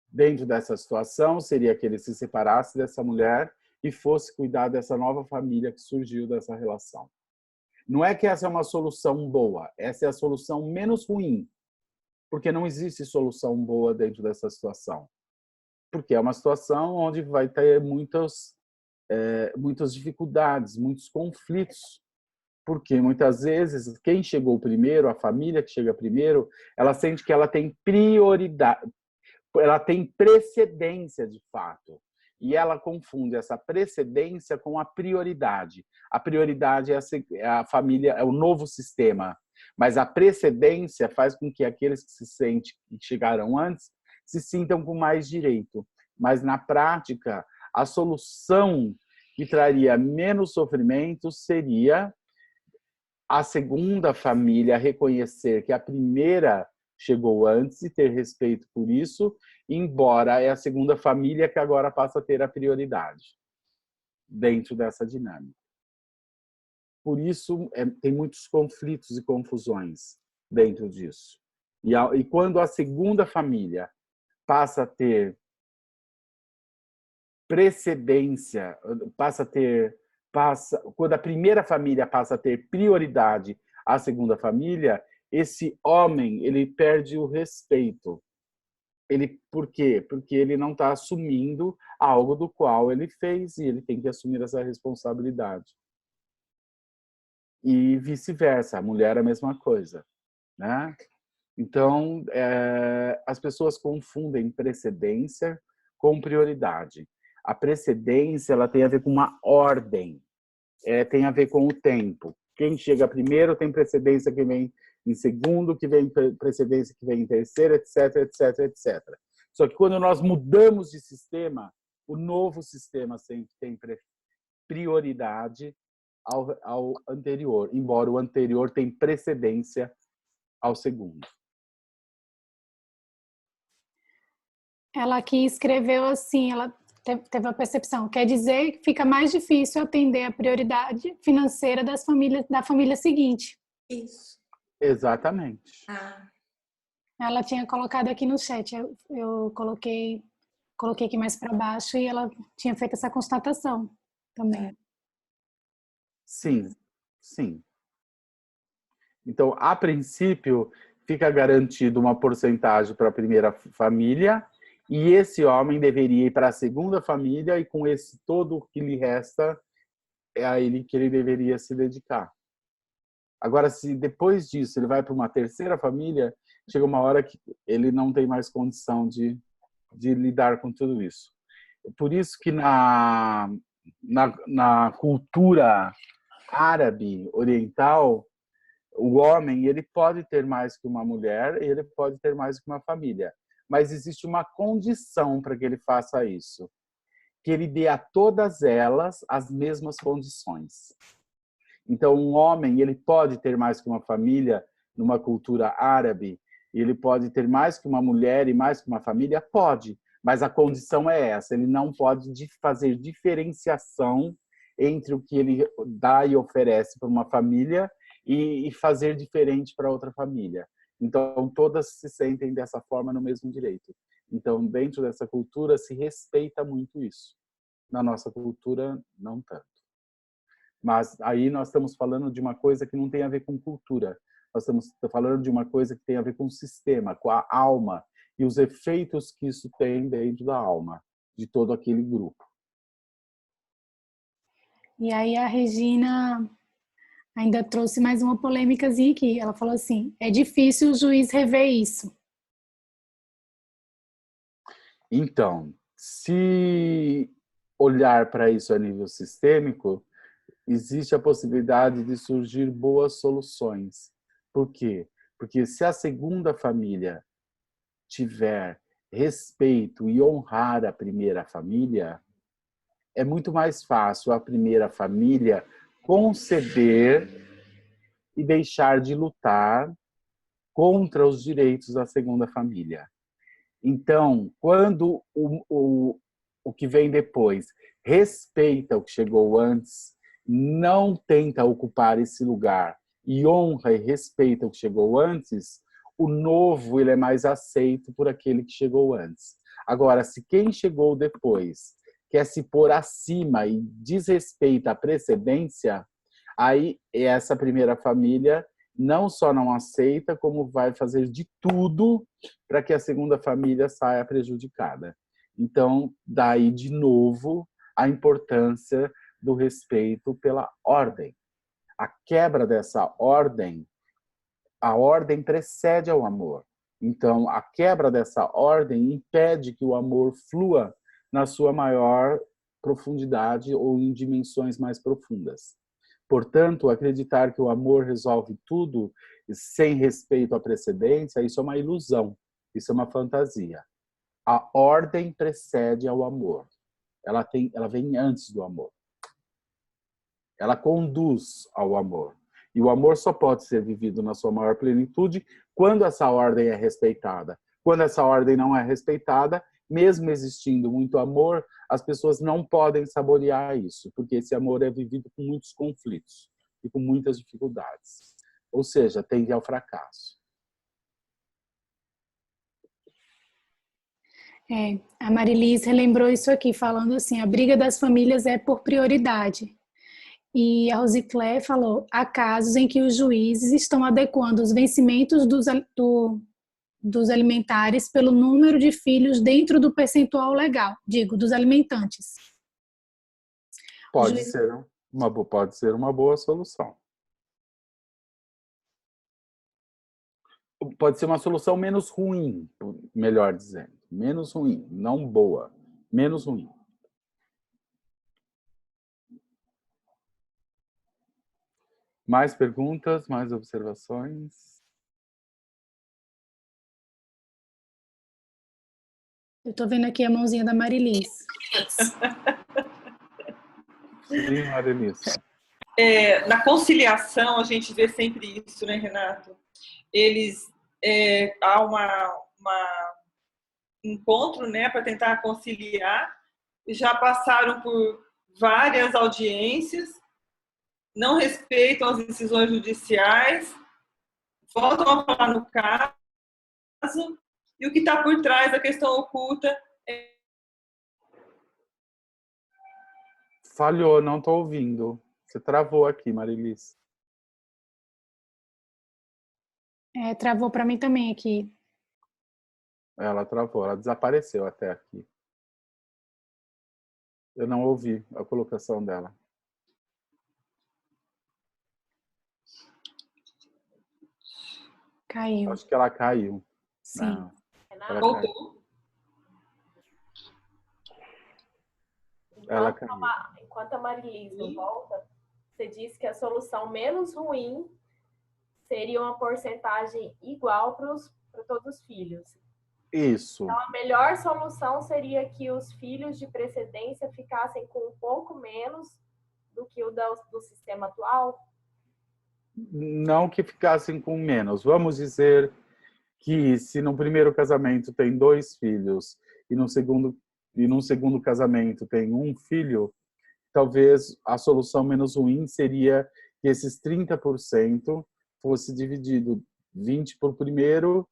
Speaker 2: dentro dessa situação seria que ele se separasse dessa mulher e fosse cuidar dessa nova família que surgiu dessa relação. Não é que essa é uma solução boa, essa é a solução menos ruim, porque não existe solução boa dentro dessa situação. Porque é uma situação onde vai ter muitas dificuldades, muitos conflitos, porque muitas vezes quem chegou primeiro, a família que chega primeiro, ela sente que ela tem prioridade, ela tem precedência de fato, e ela confunde essa precedência com a prioridade. A prioridade é a família, é o novo sistema, mas a precedência faz com que aqueles que chegaram antes se sintam com mais direito. Mas na prática, a solução que traria menos sofrimento seria a segunda família reconhecer que a primeira chegou antes e ter respeito por isso, embora é a segunda família que agora passa a ter a prioridade dentro dessa dinâmica. Por isso, tem muitos conflitos e confusões dentro disso. E quando a segunda família passa a ter precedência, quando a primeira família passa a ter prioridade à segunda família, esse homem ele perde o respeito. Por quê? Porque ele não está assumindo algo do qual ele fez e ele tem que assumir essa responsabilidade. E vice-versa, a mulher é a mesma coisa, né? Então, as pessoas confundem precedência com prioridade. A precedência ela tem a ver com uma ordem, tem a ver com o tempo. Quem chega primeiro tem precedência que vem em segundo, que vem precedência que vem em terceiro, etc, etc, etc. Só que quando nós mudamos de sistema, o novo sistema sempre tem prioridade ao anterior, embora o anterior tenha precedência ao segundo.
Speaker 1: Ela aqui escreveu assim, ela teve a percepção, quer dizer que fica mais difícil atender a prioridade financeira da família seguinte.
Speaker 6: Isso.
Speaker 2: Exatamente.
Speaker 1: Ela tinha colocado aqui no chat, eu coloquei aqui mais para baixo e ela tinha feito essa constatação também.
Speaker 2: Sim, sim. Então, a princípio, fica garantido uma porcentagem para a primeira família e esse homem deveria ir para a segunda família e com esse todo que lhe resta, é a ele que ele deveria se dedicar. Agora, se depois disso ele vai para uma terceira família, chega uma hora que ele não tem mais condição de lidar com tudo isso. Por isso que na cultura árabe oriental, o homem ele pode ter mais que uma mulher e ele pode ter mais que uma família. Mas existe uma condição para que ele faça isso. Que ele dê a todas elas as mesmas condições. Então, um homem ele pode ter mais que uma família numa cultura árabe, ele pode ter mais que uma mulher e mais que uma família? Pode, mas a condição é essa, ele não pode fazer diferenciação entre o que ele dá e oferece para uma família e fazer diferente para outra família. Então, todas se sentem dessa forma no mesmo direito. Então, dentro dessa cultura, se respeita muito isso. Na nossa cultura, não tanto. Mas aí nós estamos falando de uma coisa que não tem a ver com cultura. Nós estamos falando de uma coisa que tem a ver com o sistema, com a alma e os efeitos que isso tem dentro da alma de todo aquele grupo.
Speaker 1: E aí a Regina ainda trouxe mais uma polêmicazinha aqui. Ela falou assim, é difícil o juiz rever isso.
Speaker 2: Então, se olhar para isso a nível sistêmico, existe a possibilidade de surgir boas soluções. Por quê? Porque se a segunda família tiver respeito e honrar a primeira família, é muito mais fácil a primeira família conceder e deixar de lutar contra os direitos da segunda família. Então, quando o que vem depois respeita o que chegou antes, não tenta ocupar esse lugar e honra e respeita o que chegou antes, o novo ele é mais aceito por aquele que chegou antes. Agora, se quem chegou depois quer se pôr acima e desrespeita a precedência, aí essa primeira família não só não aceita, como vai fazer de tudo para que a segunda família saia prejudicada. Então, daí de novo a importância do respeito pela ordem. A quebra dessa ordem, a ordem precede ao amor. Então, a quebra dessa ordem impede que o amor flua na sua maior profundidade ou em dimensões mais profundas. Portanto, acreditar que o amor resolve tudo sem respeito à precedência, isso é uma ilusão, isso é uma fantasia. A ordem precede ao amor. Ela vem antes do amor. Ela conduz ao amor. E o amor só pode ser vivido na sua maior plenitude quando essa ordem é respeitada. Quando essa ordem não é respeitada, mesmo existindo muito amor, as pessoas não podem saborear isso, porque esse amor é vivido com muitos conflitos e com muitas dificuldades. Ou seja, tende ao fracasso.
Speaker 1: A Marilis relembrou isso aqui, falando assim, a briga das famílias é por prioridade. E a Rosiclé falou, há casos em que os juízes estão adequando os vencimentos dos alimentares pelo número de filhos dentro do percentual legal, dos alimentantes.
Speaker 2: Pode ser uma boa solução. Pode ser uma solução menos ruim, melhor dizendo. Menos ruim, não boa. Menos ruim. Mais perguntas, mais observações?
Speaker 1: Eu estou vendo aqui a mãozinha da Marilis.
Speaker 2: Sim, Marilis.
Speaker 4: Na conciliação, a gente vê sempre isso, né, Renato? Há encontro, né, para tentar conciliar, já passaram por várias audiências, não respeitam as decisões judiciais, voltam a falar no caso, e o que está por trás da questão oculta
Speaker 2: Falhou, não estou ouvindo. Você travou aqui, Marilis.
Speaker 1: Travou para mim também aqui.
Speaker 2: Ela travou, ela desapareceu até aqui. Eu não ouvi a colocação dela.
Speaker 1: Caiu.
Speaker 2: Acho que ela caiu.
Speaker 1: Sim.
Speaker 2: Não, ela
Speaker 4: voltou.
Speaker 7: Enquanto a Marilis não volta, você disse que a solução menos ruim seria uma porcentagem igual para todos os filhos.
Speaker 2: Isso.
Speaker 7: Então, a melhor solução seria que os filhos de precedência ficassem com um pouco menos do que o do sistema atual?
Speaker 2: Não que ficassem com menos. Vamos dizer que se no primeiro casamento tem 2 filhos e num segundo casamento tem 1 filho, talvez a solução menos ruim seria que esses 30% fosse dividido 20 para o primeiro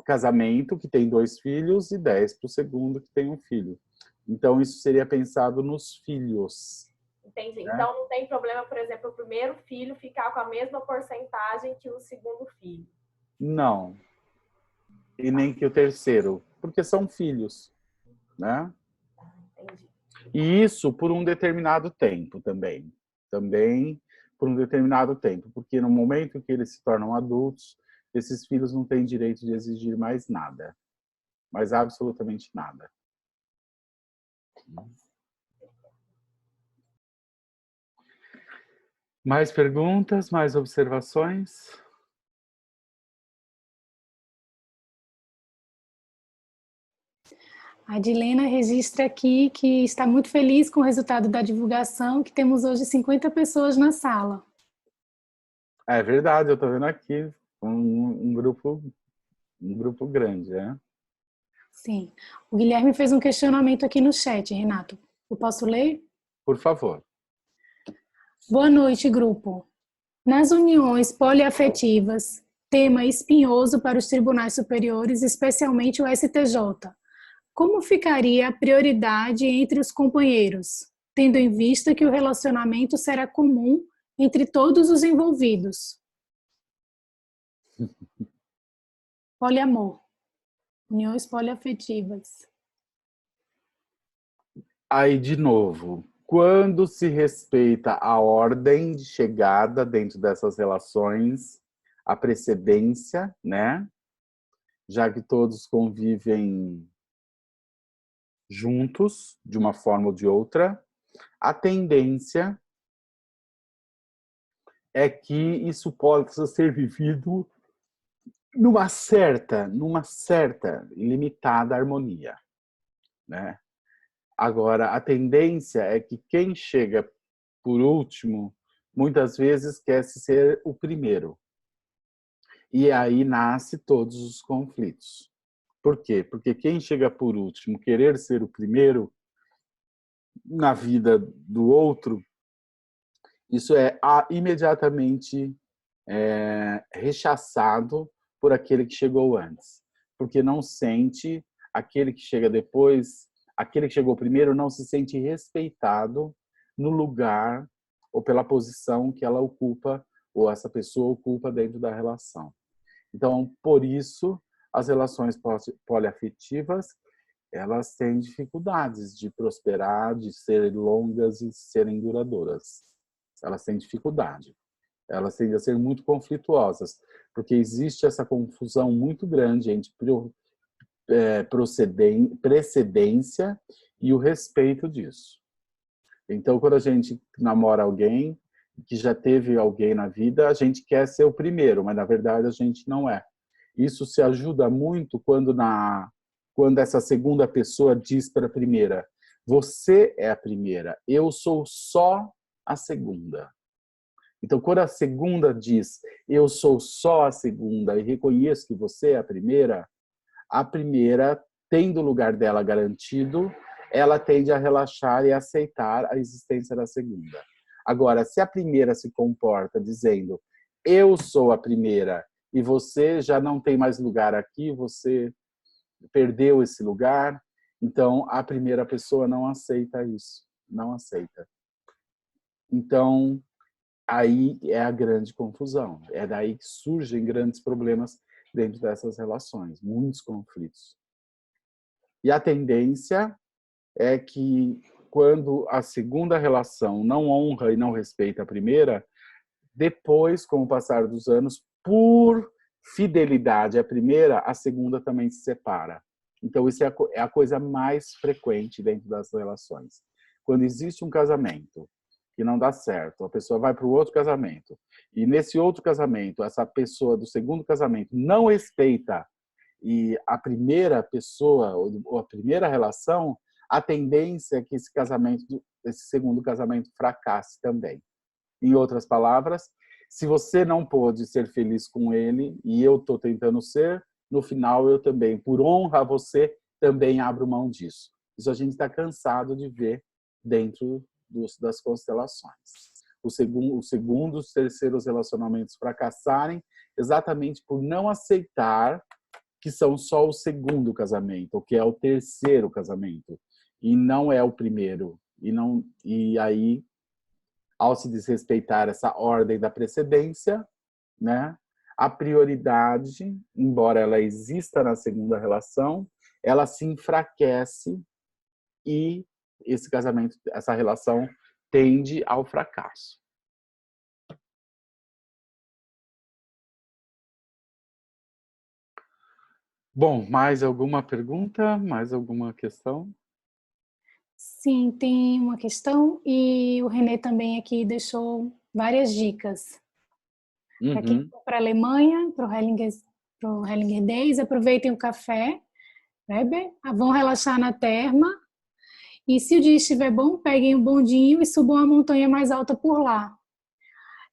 Speaker 2: casamento, que tem 2 filhos, e 10 para o segundo, que tem 1 filho. Então, isso seria pensado nos filhos.
Speaker 7: Entendi. Né? Então, não tem problema, por exemplo, o primeiro filho ficar com a mesma porcentagem que o segundo filho?
Speaker 2: Não. E nem que o terceiro, porque são filhos, né?
Speaker 7: Entendi.
Speaker 2: E isso por um determinado tempo também. Também por um determinado tempo, porque no momento em que eles se tornam adultos, esses filhos não têm direito de exigir mais nada. Mais absolutamente nada. Mais perguntas, mais observações?
Speaker 1: A Adilena registra aqui que está muito feliz com o resultado da divulgação, que temos hoje 50 pessoas na sala.
Speaker 2: É verdade, eu estou vendo aqui um grupo grande, né?
Speaker 1: Sim. O Guilherme fez um questionamento aqui no chat, Renato. Eu posso ler?
Speaker 2: Por favor.
Speaker 1: Boa noite, grupo. Nas uniões poliafetivas, tema espinhoso para os tribunais superiores, especialmente o STJ. Como ficaria a prioridade entre os companheiros, tendo em vista que o relacionamento será comum entre todos os envolvidos? Poliamor. Uniões poliafetivas.
Speaker 2: Aí, de novo, quando se respeita a ordem de chegada dentro dessas relações, a precedência, né? Já que todos convivem juntos, de uma forma ou de outra, a tendência é que isso possa ser vivido numa certa limitada harmonia, né? Agora, a tendência é que quem chega por último muitas vezes quer ser o primeiro. E aí nasce todos os conflitos. Por quê? Porque quem chega por último, querer ser o primeiro na vida do outro, isso é imediatamente rechaçado por aquele que chegou antes. Porque não sente, aquele que chega depois, aquele que chegou primeiro não se sente respeitado no lugar ou pela posição que ela ocupa, ou essa pessoa ocupa dentro da relação. Então, por isso, as relações poliafetivas, elas têm dificuldades de prosperar, de serem longas e serem duradouras. Elas têm dificuldade. Elas tendem a ser muito conflituosas, porque existe essa confusão muito grande entre precedência e o respeito disso. Então, quando a gente namora alguém que já teve alguém na vida, a gente quer ser o primeiro, mas na verdade a gente não é. Isso se ajuda muito quando essa segunda pessoa diz para a primeira: você é a primeira, eu sou só a segunda. Então, quando a segunda diz: eu sou só a segunda e reconheço que você é a primeira, tendo o lugar dela garantido, ela tende a relaxar e aceitar a existência da segunda. Agora, se a primeira se comporta dizendo: eu sou a primeira e você já não tem mais lugar aqui, você perdeu esse lugar, então a primeira pessoa não aceita isso, não aceita. Então, aí é a grande confusão, é daí que surgem grandes problemas dentro dessas relações, muitos conflitos. E a tendência é que quando a segunda relação não honra e não respeita a primeira, depois, com o passar dos anos, por fidelidade à primeira, a segunda também se separa. Então, isso é a coisa mais frequente dentro das relações. Quando existe um casamento que não dá certo, a pessoa vai para o outro casamento, e nesse outro casamento, essa pessoa do segundo casamento não respeita e a primeira pessoa, ou a primeira relação, a tendência é que esse segundo casamento fracasse também. Em outras palavras, se você não pôde ser feliz com ele e eu estou tentando ser, no final eu também, por honra a você, também abro mão disso. Isso a gente está cansado de ver dentro das constelações. Os segundos, terceiros relacionamentos fracassarem exatamente por não aceitar que são só o segundo casamento, ou que é o terceiro casamento, e não é o primeiro. E aí, ao se desrespeitar essa ordem da precedência, né, a prioridade, embora ela exista na segunda relação, ela se enfraquece e esse casamento, essa relação tende ao fracasso. Bom, mais alguma pergunta? Mais alguma questão?
Speaker 1: Sim, tem uma questão e o René também aqui deixou várias dicas. Para quem for para a Alemanha, para o Hellinger Days, aproveitem o café, Weber, vão relaxar na terma e se o dia estiver bom, peguem o bondinho e subam a montanha mais alta por lá.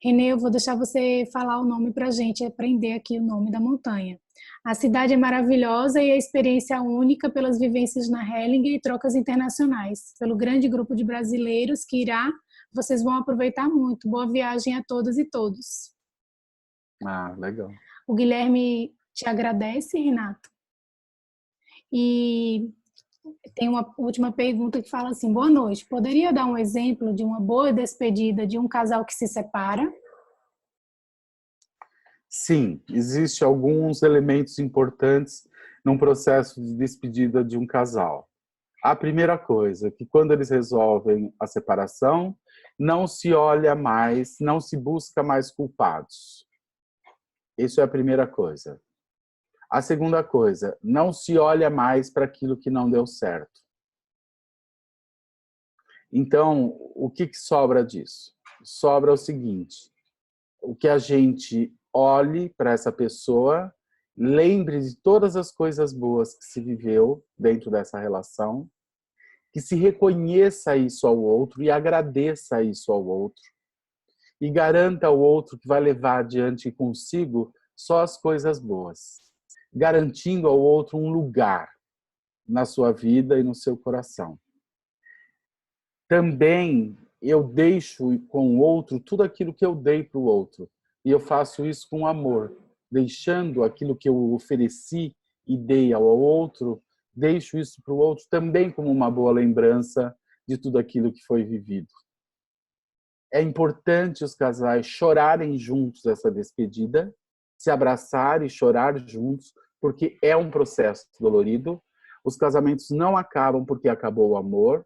Speaker 1: René, eu vou deixar você falar o nome para a gente aprender aqui o nome da montanha. A cidade é maravilhosa e a experiência única pelas vivências na Hellinger e trocas internacionais. Pelo grande grupo de brasileiros que irá, vocês vão aproveitar muito. Boa viagem a todas e todos.
Speaker 2: Ah, legal.
Speaker 1: O Guilherme te agradece, Renato. E tem uma última pergunta que fala assim: boa noite, poderia dar um exemplo de uma boa despedida de um casal que se separa?
Speaker 2: Sim, existem alguns elementos importantes num processo de despedida de um casal. A primeira coisa, que quando eles resolvem a separação, não se olha mais, não se busca mais culpados. Isso é a primeira coisa. A segunda coisa, não se olha mais para aquilo que não deu certo. Então, o que sobra disso? Sobra o seguinte: o que a gente olhe para essa pessoa, lembre de todas as coisas boas que se viveu dentro dessa relação, que se reconheça isso ao outro e agradeça isso ao outro. e garanta ao outro que vai levar adiante consigo só as coisas boas, garantindo ao outro um lugar na sua vida e no seu coração. Também eu deixo com o outro tudo aquilo que eu dei para o outro, e eu faço isso com amor, deixando aquilo que eu ofereci e dei ao outro, deixo isso para o outro também como uma boa lembrança de tudo aquilo que foi vivido. É importante os casais chorarem juntos essa despedida, se abraçar e chorar juntos, porque é um processo dolorido. Os casamentos não acabam porque acabou o amor.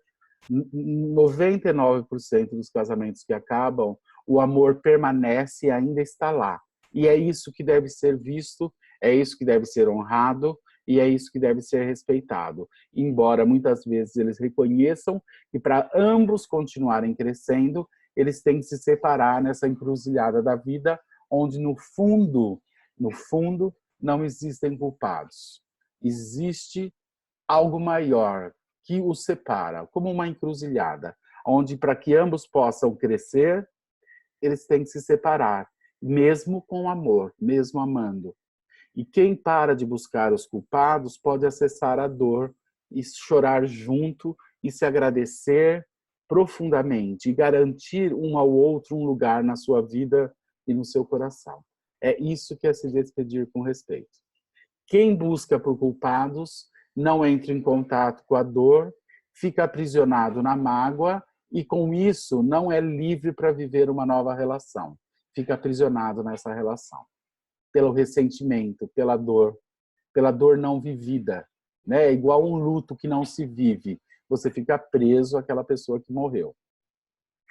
Speaker 2: 99% dos casamentos que acabam, o amor permanece e ainda está lá. E é isso que deve ser visto, é isso que deve ser honrado e é isso que deve ser respeitado. Embora muitas vezes eles reconheçam que para ambos continuarem crescendo, eles têm que se separar nessa encruzilhada da vida, onde no fundo, não existem culpados. Existe algo maior que os separa, como uma encruzilhada, onde para que ambos possam crescer, eles têm que se separar, mesmo com amor, mesmo amando. E quem para de buscar os culpados pode acessar a dor e chorar junto e se agradecer profundamente e garantir um ao outro um lugar na sua vida e no seu coração. É isso que é se despedir com respeito. Quem busca por culpados não entra em contato com a dor, fica aprisionado na mágoa e com isso não é livre para viver uma nova relação. Fica aprisionado nessa relação. Pelo ressentimento, pela dor não vivida, né? É igual um luto que não se vive. Você fica preso àquela pessoa que morreu.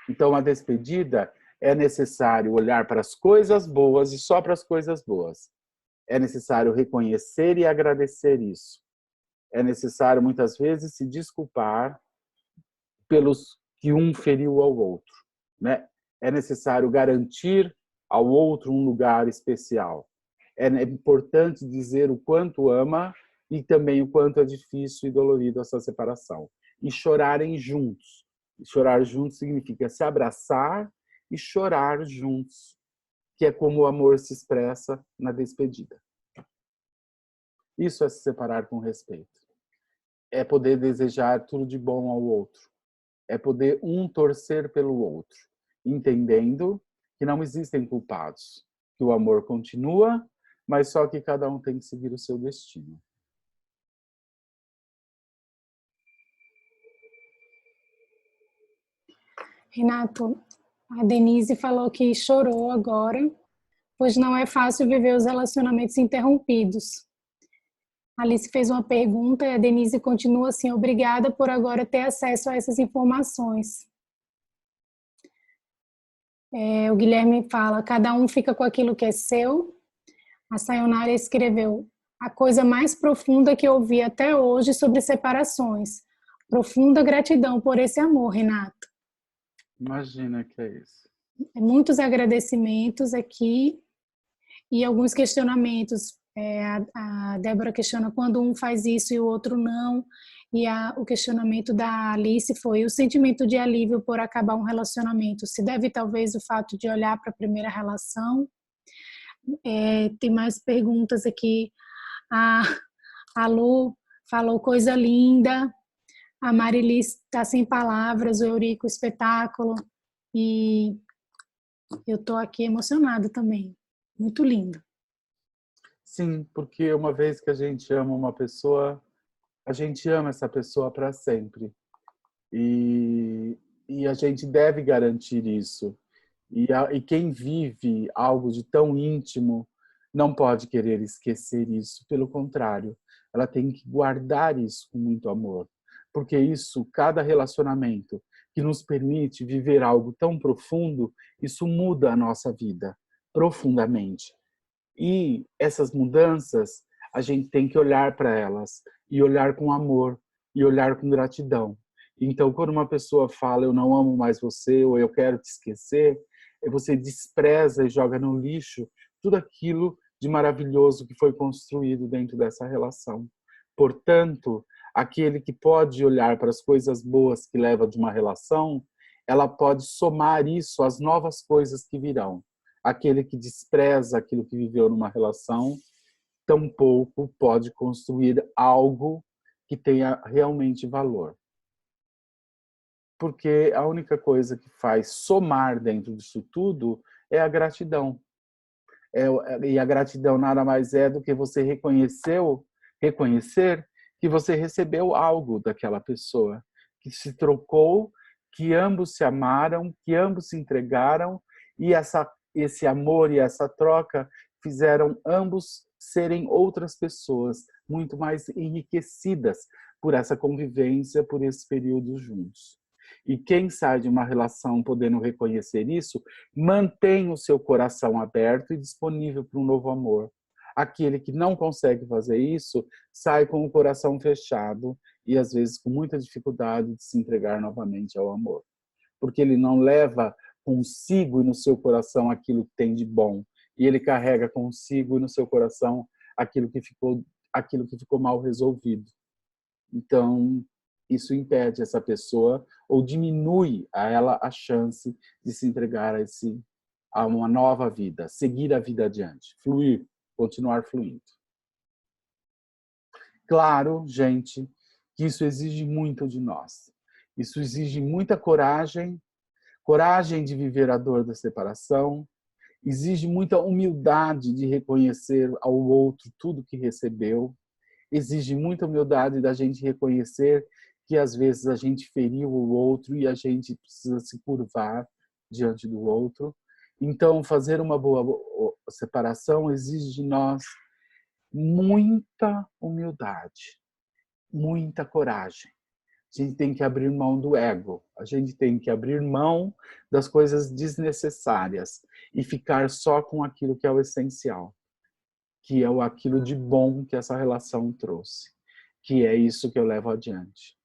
Speaker 2: Então, a despedida é necessário olhar para as coisas boas e só para as coisas boas. É necessário reconhecer e agradecer isso. É necessário, muitas vezes, se desculpar pelos que um feriu ao outro, né? É necessário garantir ao outro um lugar especial. É importante dizer o quanto ama e também o quanto é difícil e dolorido essa separação. E chorarem juntos. Chorar juntos significa se abraçar e chorar juntos, que é como o amor se expressa na despedida. Isso é se separar com respeito. É poder desejar tudo de bom ao outro. É poder um torcer pelo outro, entendendo que não existem culpados, que o amor continua, mas só que cada um tem que seguir o seu destino.
Speaker 1: Renato, a Denise falou que chorou agora, pois não é fácil viver os relacionamentos interrompidos. A Alice fez uma pergunta e a Denise continua assim: obrigada por agora ter acesso a essas informações. O Guilherme fala: cada um fica com aquilo que é seu. A Sayonara escreveu: a coisa mais profunda que eu ouvi até hoje sobre separações. Profunda gratidão por esse amor, Renato.
Speaker 2: Imagina que é isso.
Speaker 1: Muitos agradecimentos aqui e alguns questionamentos. A Débora questiona quando um faz isso e o outro não. E o questionamento da Alice foi: o sentimento de alívio por acabar um relacionamento se deve talvez ao fato de olhar para a primeira relação? Tem mais perguntas aqui. A Lu falou: coisa linda. A Marilis está sem palavras, o Eurico, espetáculo. E eu estou aqui emocionada também. Muito lindo.
Speaker 2: Sim, porque uma vez que a gente ama uma pessoa, a gente ama essa pessoa para sempre. E a gente deve garantir isso. E quem vive algo de tão íntimo não pode querer esquecer isso. Pelo contrário, ela tem que guardar isso com muito amor. Porque isso, cada relacionamento que nos permite viver algo tão profundo, isso muda a nossa vida profundamente. E essas mudanças, a gente tem que olhar para elas e olhar com amor e olhar com gratidão. Então, quando uma pessoa fala: eu não amo mais você, ou eu quero te esquecer, você despreza e joga no lixo tudo aquilo de maravilhoso que foi construído dentro dessa relação. Portanto, aquele que pode olhar para as coisas boas que leva de uma relação ela pode somar isso às novas coisas que virão. Aquele que despreza aquilo que viveu numa relação, tampouco pode construir algo que tenha realmente valor. Porque a única coisa que faz somar dentro disso tudo é a gratidão. E a gratidão nada mais é do que você reconhecer que você recebeu algo daquela pessoa, que se trocou, que ambos se amaram, que ambos se entregaram, e esse amor e essa troca fizeram ambos serem outras pessoas, muito mais enriquecidas por essa convivência, por esse período juntos. E quem sai de uma relação podendo reconhecer isso, mantém o seu coração aberto e disponível para um novo amor. Aquele que não consegue fazer isso, sai com o coração fechado e às vezes com muita dificuldade de se entregar novamente ao amor. Porque ele não leva consigo e no seu coração aquilo que tem de bom. E ele carrega consigo e no seu coração aquilo que ficou mal resolvido. Então, isso impede essa pessoa ou diminui a ela a chance de se entregar a uma nova vida, seguir a vida adiante, fluir, continuar fluindo. Claro, gente, que isso exige muito de nós. Isso exige muita coragem, coragem de viver a dor da separação, exige muita humildade de reconhecer ao outro tudo que recebeu, exige muita humildade da gente reconhecer que às vezes a gente feriu o outro e a gente precisa se curvar diante do outro. Então, fazer uma boa separação exige de nós muita humildade, muita coragem. A gente tem que abrir mão do ego, a gente tem que abrir mão das coisas desnecessárias e ficar só com aquilo que é o essencial, que é aquilo de bom que essa relação trouxe, que é isso que eu levo adiante.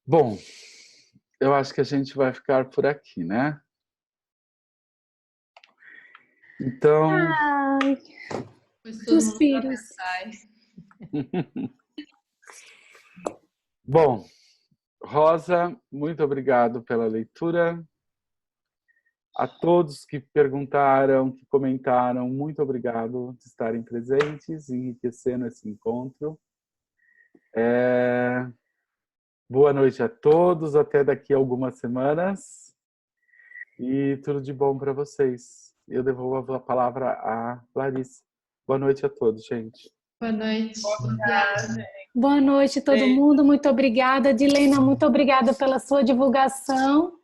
Speaker 2: Bom, eu acho que a gente vai ficar por aqui, né? Então...
Speaker 1: Ai, suspiros.
Speaker 2: Bom, Rosa, muito obrigado pela leitura. A todos que perguntaram, que comentaram, muito obrigado de estarem presentes, enriquecendo esse encontro. Boa noite a todos, até daqui a algumas semanas. E tudo de bom para vocês. Eu devolvo a palavra a Larissa. Boa noite a todos, gente.
Speaker 8: Boa noite.
Speaker 1: Boa noite a todo mundo, muito obrigada. Dilena, muito obrigada pela sua divulgação.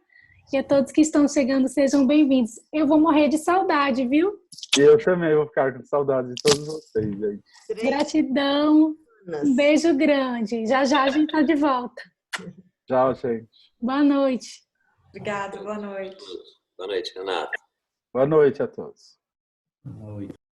Speaker 1: E a todos que estão chegando, sejam bem-vindos. Eu vou morrer de saudade, viu?
Speaker 2: Eu também vou ficar com saudade de todos vocês, gente.
Speaker 1: Gratidão. Um beijo grande. Já já a gente está de volta.
Speaker 2: Tchau, gente.
Speaker 1: Boa noite.
Speaker 6: Obrigada, boa noite.
Speaker 9: Boa noite, Renata.
Speaker 2: Boa noite a todos.
Speaker 5: Boa noite.